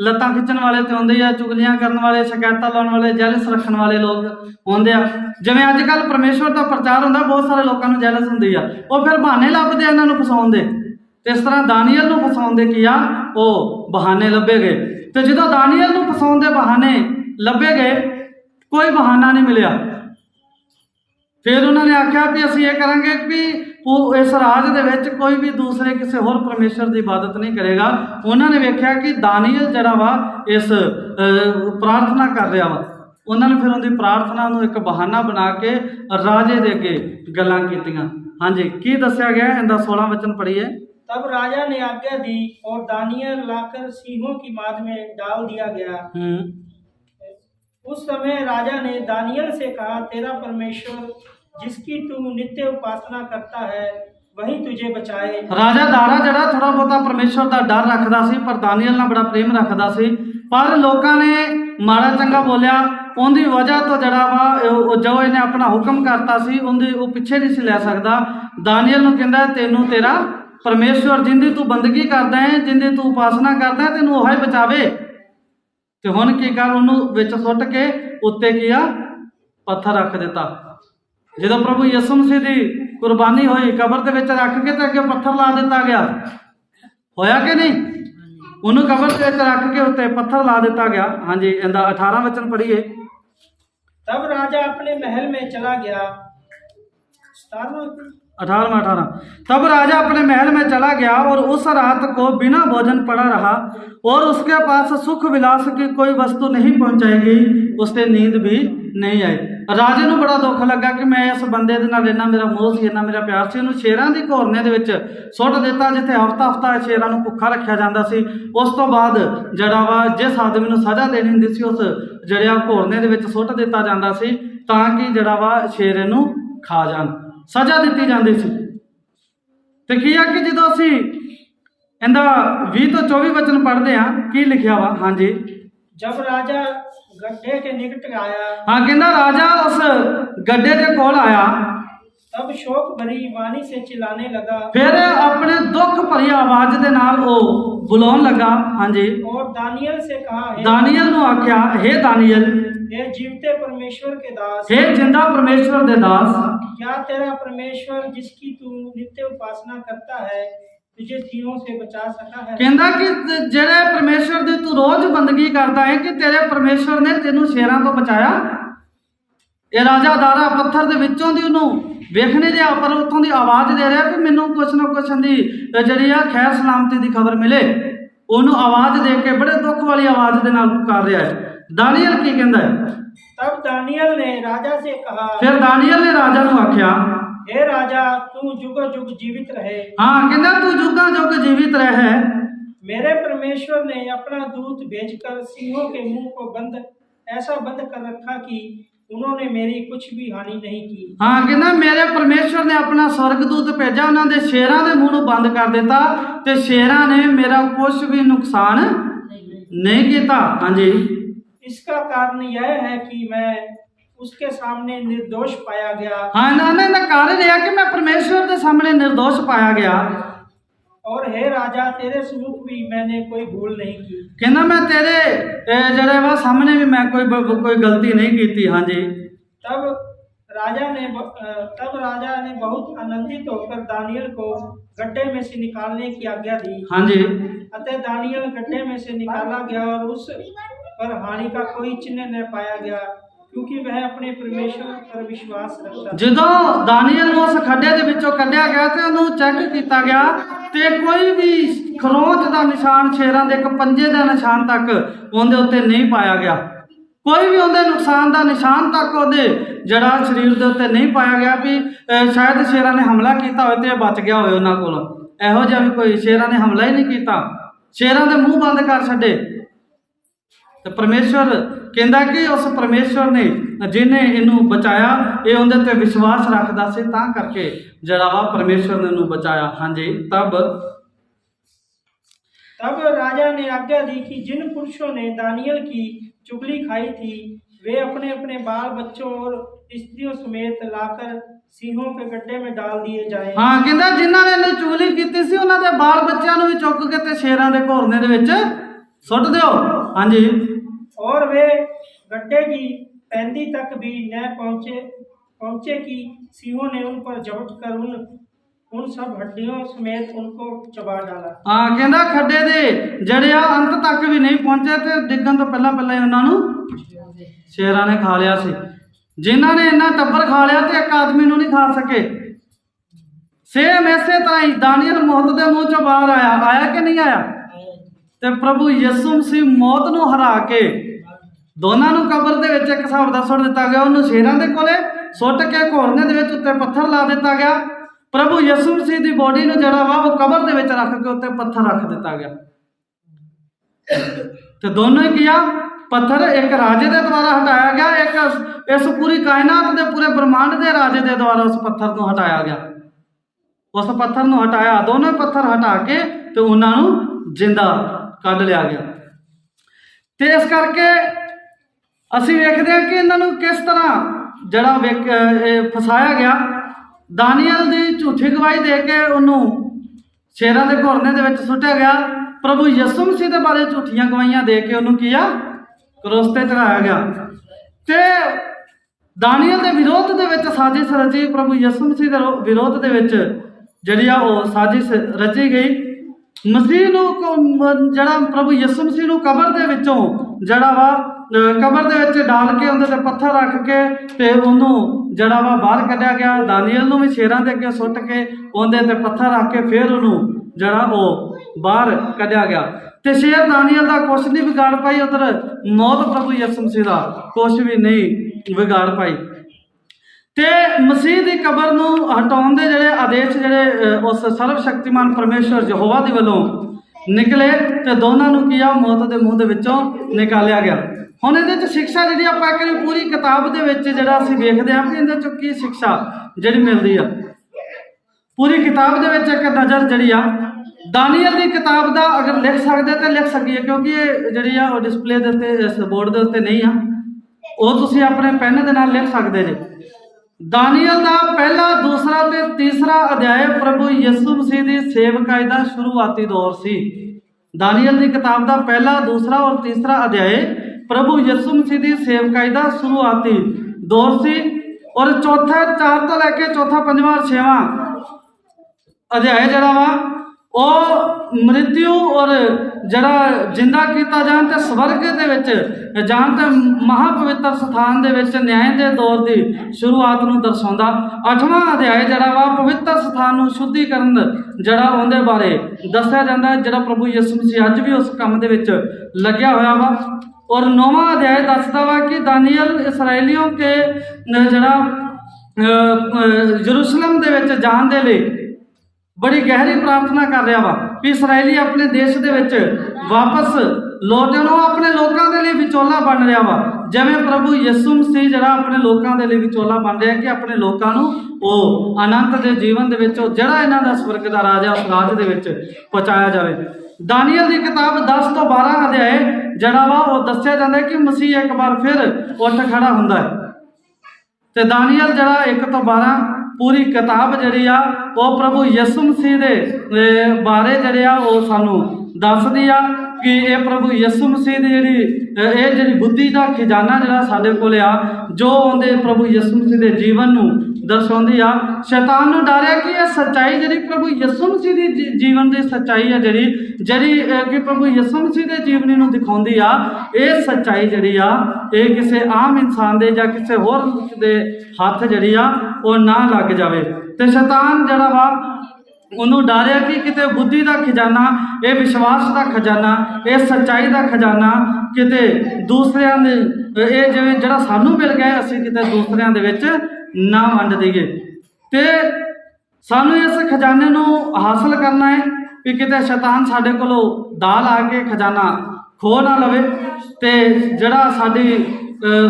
लत्तां खिंचण वाले तो आउंदे आ, चुगलियां करने वाले, शिकायतां लाउण वाले, जैलस रखने वाले लोग आउंदे आ। जिवें अजकल परमेश्वर का प्रचार हुंदा, बहुत सारे लोगों नूं जैलस हुंदी आ, वो फिर बहाने लभदे इन्हां नूं फसाउण दे। इस तरह दानियल नूं फसाउण दे की आ वो बहाने लभे गए। तो जो दानियल नूं फसाउण दे बहाने लभे गए, कोई बहाना नहीं मिलिया। फिर उन्होंने आख्या भी असीं ये करांगे भी इस राज दे विच कोई भी दूसरे किसी होर परमेश्वर की इबादत नहीं करेगा। उन्होंने वेख्या कि दानियल जिहड़ा वा इस प्रार्थना कर रहा वा, उन्होंने फिर उनकी प्रार्थना नूं एक बहाना बना के राजे दे अगे गल्लां कीतियां। हाँ जी, की दस्या गया इहदा 16 वचन पढ़िए। तब राजा ने आज्ञा दी और दानियल लाकर सिंहों की माद में डाल दिया गया। उस समय राजा ने दानियल से कहा, तेरा परमेश्वर जिसकी तू नित्य उपासना करता है वही तुझे बचाए। राजा दारा जड़ा थोड़ा बहुता परमेश्वर का डर रखता सी, पर दानियल नाल बड़ा प्रेम रखता सी, पर लोगों ने माड़ा चंगा बोलिया, उनकी वजह तो जड़ा वा जो इन्हें अपना हुक्म करता सी उनकी वो पिछे नहीं सी लै सकता। दानियल नूं कहंदा तेनू तेरा परमेश्वर जिंदी तू बंदगी करदा है, जिंदी तू उपासना करदा है, तेनू ओह बचावे। ते हुण की कर, उन्होंने विच सुट के उत्ते किया पत्थर रख दिता। जो प्रभु यसु मसीह की कुर्बानी हुई कबर के विच रख के तो अगे पत्थर ला दिता गया, होया कि नहीं? उन्होंने कबर के विच रख के उत्ते पत्थर ला दिता गया। हाँ जी, इहदा 18 वचन पढ़िए। तब राजा अपने महल में चला गया। 18 तब राजा अपने महल में चला गया और उस रात को बिना भोजन पड़ा रहा और उसके पास सुख विलास की कोई वस्तु नहीं पहुंचाएगी, उससे नींद भी नहीं आई। राजे नूं बड़ा दुख लगा कि मैं इस बंदे दे नाल इन्ना मेरा मोह सी, इन्ना मेरा प्यार सी, उन्होंने शेरां दी घोरने दे विच सुੱਟ दिता जिथे हफ्ता हफ्ता शेरां नूं भुखा रखिया जांदा सी। उस तो बाद जड़ा वा जिस आदमी नूं सज़ा देनी हुंदी सी उस जड़िया घोरने दे विच सुੱਟ दिता जांदा सी तां कि जड़ा वा शेर इहनूं खा जाण, सज़ा दित्ती जांदी सी। ते की है कि जो असी इहदा 20 तो 24 वचन पढ़ते हैं, की लिखिया वा? हाँ जी, जब राजा गड्ढे के निकट आया, हाँ कहंदा राजा उस गड्ढे के कोल आया, तब शोक भरी वाणी से चिल्लाने लगा, फिर अपने दुख भरी आवाज दे नाल ओ बुलाउण लगा। हाँ जी, और दानियल से कहा, दानियल नूं आख्या, हे दानियल, हे जीवते परमेश्वर के दास, हे जिंदा परमेश्वर दे दास, क्या तेरा परमेश्वर जिसकी तू नित्य उपासना करता है तुझे सिंहों से बचा सका है? कहंदा कि जेड़े परमेश्वर दी तू रोज बंदगी करता है कि तेरे परमेश्वर ने तेनू शेरां तो बचाया। ये राजा दारा पत्थर दे विचों दी उन्हों वेखने दे पर उत्थों दी आवाज दे रहा कि मैनू कुछ ना कुछ दी जिहड़ी आ खैर सलामती दी खबर मिले। उन्होंने आवाज दे के बड़े दुख वाली आवाज दे नाल पुकार रहा है। दानियल की कहंदा है? तब दानियल ने राजा से कहा, फिर दानियल ने राजा नूं आख्या, हे राजा तू जुगो जुग जीवित रहे। हाँ कहंदा तू जुगा जुग जीवित रहे। मेरे परमेश्वर ने अपना दूत भेजकर सिंहों के मुंह को ऐसा बंद कर रखा कि उन्होंने मेरी कुछ भी हानि नहीं की। हाँ कहना मेरे परमेश्वर ने अपना स्वर्गदूत भेजा, उन्होंने शेरां दे मुंह नूं बंद कर दिता ते शेरां ने मेरा कुछ भी नुकसान नहीं किया। हाँ जी, इसका कारण यह है कि मैं उसके सामने निर्दोष पाया गया। हाँ ना कारण यह कि मैं परमेश्वर के सामने निर्दोष पाया गया। और हे राजा तेरे समुख भी मैंने कोई भूल नहीं की। कहना मैं तेरे जड़े वा सामने भी मैं कोई गलती नहीं की थी। हाँ जी, तब राजा ने बहुत आनंदित होकर दानियल को गड्ढे में से निकालने की आज्ञा दी। हाँ जी, अतः दानियल गड्ढे में से निकाला गया और उस पर हानि का कोई चिन्ह न पाया गया क्योंकि वह अपने परमेश्वर पर विश्वास रखता। जदों दानियल उस खड्डे दे विचों कढ़िया गया ते उन्होंने चेक किया गया ते कोई भी खरोच का निशान, शेरां दे एक पंजे का निशान तक उनके उत्ते नहीं पाया गया। कोई भी उनके नुकसान का निशान तक उहदे जड़ा शरीर के उत्ते नहीं पाया गया भी शायद शेरां ने हमला किया होए ते बच गया होए उन्हां कोल। इहो जिहा भी कोई शेरां ने हमला ही नहीं किया, शेरां दे मूँह बंद कर छड्डे। तो परमेश्वर कहता कि उस परमेश्वर ने जिन्हें इनू बचाया ये उनके ते विश्वास रखता से तां करके जड़ा वा परमेश्वर ने इनू बचाया। हाँ जी, तब राजा ने आज्ञा दी कि जिन पुरुषों ने दानियल की चुगली खाई थी वे अपने अपने बाल बच्चों और स्त्रियों समेत लाकर सिंहों के गड्ढे में डाल दिए जाए। हाँ कहता जिन्होंने इन्हें चुगली की सी उन्होंने बाल बच्चों भी चुक के ते शेरां दे घोरने दे विच सुੱਟ दिओ। हाँ जी, और वे गड्ढे की पैंदी तक भी न पहुंचे कि सिंहों ने उन पर झपट कर उन सब हड्डियों समेत उनको चबा डाला। हाँ कहता खड्डे दे जड़िया अंत तक भी नहीं पहुंचे थे, डिगन तो पहला ही उन्होंने शेरां ने खा लिया सी। जिन्हों ने इन्ना टब्बर खा लिया तो एक आदमी नहीं खा सके। ਸੇਮ ਇਸੇ ਤਰ੍ਹਾਂ ਹੀ ਦਾਨੀਅਲ ਮੌਤ ਦੇ ਮੂੰਹ ਚੋਂ ਬਾਹਰ ਆਇਆ ਕਿ ਨਹੀਂ ਆਇਆ? ਤੇ ਪ੍ਰਭੂ ਯਿਸੂ ਮਸੀਹ ਮੌਤ ਨੂੰ ਹਰਾ ਕੇ ਦੋਨਾਂ ਨੂੰ ਕਬਰ ਦੇ ਵਿੱਚ ਇੱਕ ਹਿਸਾਬ ਦਾ ਸੁੱਟ ਦਿੱਤਾ ਗਿਆ। ਉਹਨੂੰ ਸ਼ੇਰਾਂ ਦੇ ਕੋਲੇ ਸੁੱਟ ਕੇ ਘੋੜਨੇ ਦੇ ਵਿੱਚ ਉੱਤੇ ਪੱਥਰ ਲਾ ਦਿੱਤਾ ਗਿਆ। ਪ੍ਰਭੂ ਯਿਸੂ ਮਸੀਹ ਦੀ ਬੋਡੀ ਨੂੰ ਜਿਹੜਾ ਵਾ ਉਹ ਕਬਰ ਦੇ ਵਿੱਚ ਰੱਖ ਕੇ ਉੱਤੇ ਪੱਥਰ ਰੱਖ ਦਿੱਤਾ ਗਿਆ। ਤੇ ਦੋਨੋਂ ਹੀ ਕੀਆ ਪੱਥਰ ਇੱਕ ਰਾਜੇ ਦੇ ਦੁਆਰਾ ਹਟਾਇਆ ਗਿਆ, ਇੱਕ ਇਸ ਪੂਰੀ ਕਾਇਨਾਤ ਦੇ ਪੂਰੇ ਬ੍ਰਹਮੰਡ ਦੇ ਰਾਜੇ ਦੇ ਦੁਆਰਾ ਉਸ ਪੱਥਰ ਨੂੰ ਹਟਾਇਆ ਗਿਆ। ਉਸ ਪੱਥਰ ਨੂੰ ਹਟਾਇਆ, ਦੋਨੋਂ ਪੱਥਰ ਹਟਾ ਕੇ ਤੇ ਉਹਨਾਂ ਨੂੰ ਜਿੰਦਾ ਕੱਢ ਲਿਆ ਗਿਆ। ਤੇ ਇਸ ਕਰਕੇ ਅਸੀਂ ਵੇਖਦੇ ਹਾਂ ਕਿ ਇਹਨਾਂ ਨੂੰ ਕਿਸ ਤਰ੍ਹਾਂ ਜਿਹੜਾ ਫਸਾਇਆ ਗਿਆ। ਦਾਨੀਅਲ ਦੀ ਝੂਠੀ ਗਵਾਹੀ ਦੇ ਕੇ ਉਹਨੂੰ ਸ਼ੇਰਾਂ ਦੇ ਘੋਰਨੇ ਦੇ ਵਿੱਚ ਸੁੱਟਿਆ ਗਿਆ। ਪ੍ਰਭੂ ਯਿਸੂ ਮਸੀਹ ਦੇ ਬਾਰੇ ਝੂਠੀਆਂ ਗਵਾਹੀਆਂ ਦੇ ਕੇ ਉਹਨੂੰ ਕੀ ਆ ਕਰੋਸ ਤੇ ਚੜਾਇਆ ਗਿਆ। ਤੇ ਦਾਨੀਅਲ ਦੇ ਵਿਰੋਧ ਦੇ ਵਿੱਚ ਸਾਜ਼ਿਸ਼ ਰਚੀ, ਪ੍ਰਭੂ ਯਿਸੂ ਮਸੀਹ ਦੇ ਵਿਰੋਧ ਦੇ ਵਿੱਚ ਜਿਹੜੀ ਆ ਉਹ ਸਾਜ਼ਿਸ਼ ਰਚੀ ਗਈ। ਮਸੀਹ ਨੂੰ ਜਿਹੜਾ ਪ੍ਰਭੂ ਯਿਸੂ ਮਸੀਹ ਨੂੰ ਕਬਰ ਦੇ ਵਿੱਚੋਂ ਜਿਹੜਾ ਵਾ ਕਬਰ ਦੇ ਵਿੱਚ ਡਾਲ ਕੇ ਉਹਦੇ ਤੇ ਪੱਥਰ ਰੱਖ ਕੇ ਤੇ ਉਹਨੂੰ ਜਿਹੜਾ ਵਾ ਬਾਹਰ ਕੱਢਿਆ ਗਿਆ। ਦਾਨੀਅਲ ਨੂੰ ਵੀ ਸ਼ੇਰਾਂ ਦੇ ਅੱਗੇ ਸੁੱਟ ਕੇ ਉਹਦੇ ਤੇ ਪੱਥਰ ਰੱਖ ਕੇ ਫਿਰ ਉਹਨੂੰ ਜਿਹੜਾ ਉਹ ਬਾਹਰ ਕੱਢਿਆ ਗਿਆ। ਤੇ ਸ਼ੇਰ ਦਾਨੀਅਲ ਦਾ ਕੁਛ ਨਹੀਂ ਵਿਗਾੜ ਪਾਈ, ਉਧਰ ਮੌਤ ਪ੍ਰਭੂ ਯਿਸੂ ਮਸੀਹ ਦਾ ਕੁਛ ਵੀ ਨਹੀਂ ਵਿਗਾੜ ਪਾਈ। ਤੇ ਮਸੀਹ ਦੀ ਕਬਰ ਨੂੰ ਹਟਾਉਣ ਦੇ ਜਿਹੜੇ ਆਦੇਸ਼ ਜਿਹੜੇ ਉਸ ਸਰਵ ਸ਼ਕਤੀਮਾਨ ਪਰਮੇਸ਼ਵਰ ਯਹੋਵਾ ਦੇ ਵੱਲੋਂ ਨਿਕਲੇ ਤੇ ਦੋਨਾਂ ਨੂੰ ਕੀ ਆ ਮੌਤ ਦੇ ਮੂੰਹ ਦੇ ਵਿੱਚੋਂ ਨਿਕਾਲਿਆ ਗਿਆ। ਹੁਣ ਇਹਦੇ ਚ ਸਿੱਖਿਆ ਜਿਹੜੀ ਆਪਾਂ ਇੱਕ ਪੂਰੀ ਕਿਤਾਬ ਦੇ ਵਿੱਚ ਜਿਹੜਾ ਅਸੀਂ ਵੇਖਦੇ ਹਾਂ ਕਿ ਇਹਦੇ ਚੋਂ ਕੀ ਸਿੱਖਿਆ ਜਿਹੜੀ ਮਿਲਦੀ ਆ। ਪੂਰੀ ਕਿਤਾਬ ਦੇ ਵਿੱਚ ਇੱਕ ਨਜ਼ਰ ਜਿਹੜੀ ਆ ਦਾਨੀਅਲ ਦੀ ਕਿਤਾਬ ਦਾ ਅਗਰ ਲਿਖ ਸਕਦੇ ਤਾਂ ਲਿਖ ਸਕੀਏ, ਕਿਉਂਕਿ ਇਹ ਜਿਹੜੀ ਆ ਉਹ ਡਿਸਪਲੇ ਦੇ ਉੱਤੇ ਇਸ ਬੋਰਡ ਦੇ ਉੱਤੇ ਨਹੀਂ ਆ, ਉਹ ਤੁਸੀਂ ਆਪਣੇ ਪੈਨ ਦੇ ਨਾਲ ਲਿਖ ਸਕਦੇ ਜੇ। ਦਾਨੀਅਲ ਦਾ ਪਹਿਲਾ, ਦੂਸਰਾ ਤੇ ਤੀਸਰਾ ਅਧਿਆਇ ਪ੍ਰਭੂ ਯਿਸੂ ਮਸੀਹ ਦੀ ਸੇਵਕਾਈ ਦਾ ਸ਼ੁਰੂਆਤੀ ਦੌਰ ਸੀ। ਦਾਨੀਅਲ ਦੀ ਕਿਤਾਬ ਦਾ ਪਹਿਲਾ, ਦੂਸਰਾ ਔਰ ਤੀਸਰਾ ਅਧਿਆਇ ਪ੍ਰਭੂ ਯਿਸੂ ਮਸੀਹ ਦੀ ਸੇਵਕਾਈ ਦਾ ਸ਼ੁਰੂਆਤੀ ਦੌਰ ਸੀ। ਔਰ ਚੌਥਾ 4 ਤੋਂ ਲੈ ਕੇ ਚੌਥਾ, ਪੰਜਵਾਂ ਔਰ 6ਵਾਂ ਅਧਿਆਇ ਜਿਹੜਾ ਵਾ ਉਹ ਮ੍ਰਿਤਿੂ ਔਰ ਜਿਹੜਾ ਜਿੰਦਾ ਕੀਤਾ ਜਾਣ ਤੇ ਸਵਰਗ ਦੇ ਵਿੱਚ ਜਾਣ ਤੇ ਮਹਾਪਵਿੱਤਰ ਸਥਾਨ ਦੇ ਵਿੱਚ ਨਿਆਂ ਦੇ ਦੌਰ ਦੀ ਸ਼ੁਰੂਆਤ ਨੂੰ ਦਰਸਾਉਂਦਾ। 8ਵਾਂ ਅਧਿਆਇ ਜਿਹੜਾ ਵਾ ਪਵਿੱਤਰ ਸਥਾਨ ਨੂੰ ਸ਼ੁੱਧੀਕਰਨ ਜਿਹੜਾ ਉਹਦੇ ਬਾਰੇ ਦੱਸਿਆ ਜਾਂਦਾ, ਜਿਹੜਾ ਪ੍ਰਭੂ ਯਿਸੂ ਮਸੀਹ ਅੱਜ ਵੀ ਉਸ ਕੰਮ ਦੇ ਵਿੱਚ ਲੱਗਿਆ ਹੋਇਆ ਵਾ। ਔਰ 9ਵਾਂ ਅਧਿਆਇ ਦੱਸਦਾ ਵਾ ਕਿ ਦਾਨੀਅਲ ਇਸਰਾਈਲੀਆਂ ਕੇ ਜਿਹੜਾ ਯਰੂਸ਼ਲਮ ਦੇ ਵਿੱਚ ਜਾਣ ਦੇ ਲਈ ਬੜੀ ਗਹਿਰੀ ਪ੍ਰਾਰਥਨਾ ਕਰ ਰਿਹਾ ਵਾ ਕਿ ਇਸਰਾਇਲੀ ਆਪਣੇ ਦੇਸ਼ ਦੇ ਵਿੱਚ ਵਾਪਸ ਲੌਟਣ, ਉਹ ਆਪਣੇ ਲੋਕਾਂ ਦੇ ਲਈ ਵਿਚੋਲਾ ਬਣ ਰਿਹਾ ਵਾ। ਜਿਵੇਂ ਪ੍ਰਭੂ ਯਿਸੂ ਮਸੀਹ ਜਿਹੜਾ ਆਪਣੇ ਲੋਕਾਂ ਦੇ ਲਈ ਵਿਚੋਲਾ ਬਣ ਰਿਹਾ ਕਿ ਆਪਣੇ ਲੋਕਾਂ ਨੂੰ ਉਹ ਅਨੰਤ ਦੇ ਜੀਵਨ ਦੇ ਵਿੱਚ ਜਿਹੜਾ ਇਹਨਾਂ ਦਾ ਸਵਰਗ ਦਾ ਰਾਜ ਹੈ ਉਸ ਰਾਜ ਦੇ ਵਿੱਚ ਪਹੁੰਚਾਇਆ ਜਾਵੇ। ਦਾਨੀਅਲ ਦੀ ਕਿਤਾਬ 10 ਤੋਂ 12 ਅਧਿਆਇ ਜਿਹੜਾ ਵਾ ਉਹ ਦੱਸਿਆ ਜਾਂਦਾ ਕਿ ਮਸੀਹ ਇੱਕ ਵਾਰ ਫਿਰ ਉੱਠ ਖੜਾ ਹੁੰਦਾ ਹੈ। ਤੇ ਦਾਨੀਅਲ ਜਿਹੜਾ 1 ਤੋਂ 12 ਪੂਰੀ ਕਿਤਾਬ ਜਿਹੜੀ ਆ ਉਹ ਪ੍ਰਭੂ ਯਿਸੂ ਮਸੀਹ ਦੇ ਬਾਰੇ ਜਿਹੜੇ ਆ ਉਹ ਸਾਨੂੰ ਦੱਸਦੀ ਆ ਕਿ ਇਹ ਪ੍ਰਭੂ ਯਿਸੂ ਮਸੀਹ ਦੀ ਜਿਹੜੀ ਬੁੱਧੀ ਦਾ ਖਜ਼ਾਨਾ ਜਿਹੜਾ ਸਾਡੇ ਕੋਲ ਆ, ਜੋ ਉਹਦੇ ਪ੍ਰਭੂ ਯਿਸੂ ਮਸੀਹ ਦੇ ਜੀਵਨ ਨੂੰ ਦਰਸਾਉਂਦੀ ਆ। ਸ਼ੈਤਾਨ ਨੂੰ ਡਰਿਆ ਕਿ ਇਹ ਸੱਚਾਈ ਜਿਹੜੀ ਪ੍ਰਭੂ ਯਿਸੂ ਮਸੀਹ ਦੀ ਜੀਵਨ ਦੀ ਸੱਚਾਈ ਆ, ਜਿਹੜੀ ਕਿ ਪ੍ਰਭੂ ਯਿਸੂ ਮਸੀਹ ਦੇ ਜੀਵਨੀ ਨੂੰ ਦਿਖਾਉਂਦੀ ਆ, ਇਹ ਸੱਚਾਈ ਜਿਹੜੀ ਆ ਇਹ ਕਿਸੇ ਆਮ ਇਨਸਾਨ ਦੇ ਜਾਂ ਕਿਸੇ ਹੋਰ ਦੇ ਹੱਥ ਜਿਹੜੀ ਆ ਉਹ ਨਾ ਲੱਗ ਜਾਵੇ। ਤੇ ਸ਼ੈਤਾਨ ਜਿਹੜਾ ਵਾ ਉਹਨੂੰ ਡਰਿਆ ਕਿ ਕਿਤੇ ਬੁੱਧੀ ਦਾ ਖਜ਼ਾਨਾ, ਇਹ ਵਿਸ਼ਵਾਸ ਦਾ ਖਜ਼ਾਨਾ, ਇਹ ਸੱਚਾਈ ਦਾ ਖਜ਼ਾਨਾ ਕਿਤੇ ਦੂਸਰਿਆਂ ਦੇ ਇਹ ਜਿਵੇਂ ਜਿਹੜਾ ਸਾਨੂੰ ਮਿਲ ਗਿਆ ਅਸੀਂ ਕਿਤੇ ਦੂਸਰਿਆਂ ਦੇ ਵਿੱਚ ਨਾ ਵੰਡ ਦਈਏ। ਤੇ ਸਾਨੂੰ ਇਸ ਖਜ਼ਾਨੇ ਨੂੰ ਹਾਸਲ ਕਰਨਾ ਹੈ ਕਿ ਕਿਤੇ ਸ਼ੈਤਾਨ ਸਾਡੇ ਕੋਲੋਂ ਦਾਲ ਆ ਕੇ ਖਜ਼ਾਨਾ ਖੋ ਨਾ ਲਵੇ। ਤੇ ਜਿਹੜਾ ਸਾਡੀ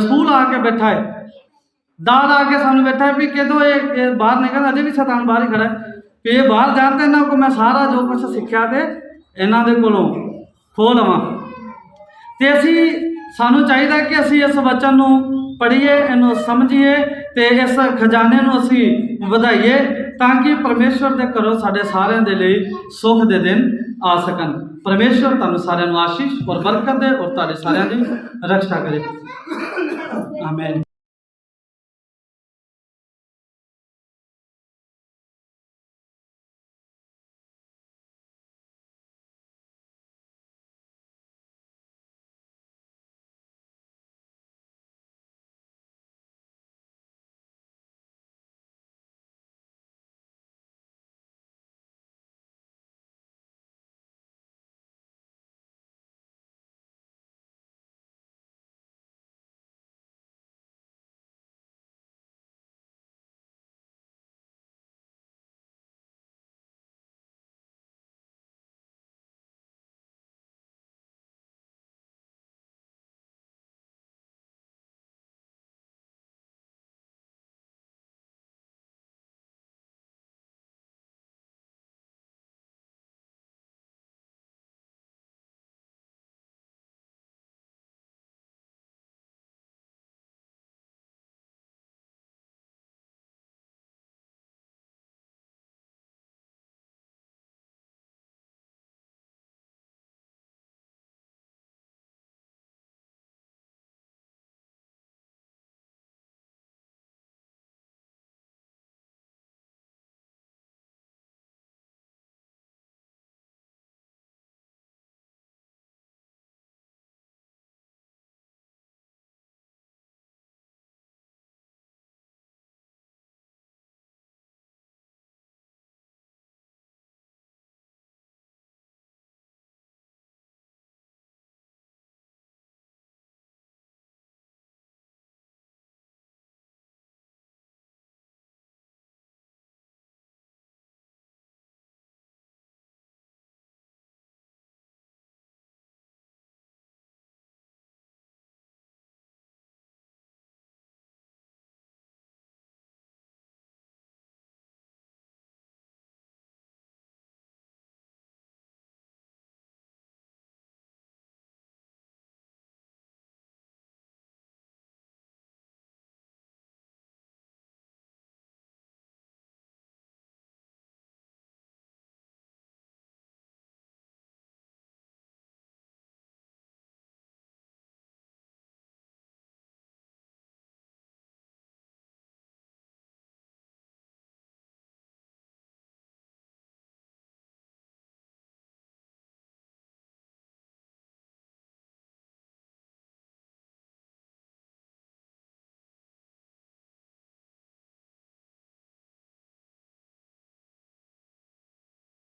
ਸੂਲ ਆ ਕੇ ਬੈਠਾ ਹੈ, ਦਾਲ ਆ ਕੇ ਸਾਨੂੰ ਬੈਠਾ ਹੈ ਵੀ ਕਿਦੋਂ ਇਹ ਬਾਹਰ ਨਿਕਲ, ਅਜੇ ਵੀ ਸ਼ੈਤਾਨ ਬਾਹਰ ਹੀ ਖੜਾ ਹੈ ਕਿ ਇਹ ਬਾਹਰ ਜਾਣ ਤੇ ਇਹਨਾਂ ਕੋਲ ਮੈਂ ਸਾਰਾ ਜੋ ਕੁਛ ਸਿੱਖਿਆ ਤੇ ਇਹਨਾਂ ਦੇ ਕੋਲੋਂ ਖੋਹ ਲਵਾਂ। ਤੇ ਸਾਨੂੰ ਚਾਹੀਦਾ ਕਿ ਅਸੀਂ ਇਸ ਵਚਨ ਨੂੰ ਪੜ੍ਹੀਏ, ਇਹਨੂੰ ਸਮਝੀਏ ਤੇ ਇਸ ਖਜ਼ਾਨੇ ਨੂੰ ਅਸੀਂ ਵਧਾਈਏ ਤਾਂ ਕਿ ਪਰਮੇਸ਼ਵਰ ਦੇ ਘਰੋਂ ਸਾਡੇ ਸਾਰਿਆਂ ਦੇ ਲਈ ਸੁੱਖ ਦੇ ਦਿਨ ਆ ਸਕਣ। ਪਰਮੇਸ਼ਵਰ ਤੁਹਾਨੂੰ ਸਾਰਿਆਂ ਨੂੰ ਆਸ਼ੀਸ਼ ਔਰ ਬਰਕਤ ਦੇ ਔਰ ਤੁਹਾਡੇ ਸਾਰਿਆਂ ਦੀ ਰੱਖਿਆ ਕਰੇ। ਆਮੀਨ।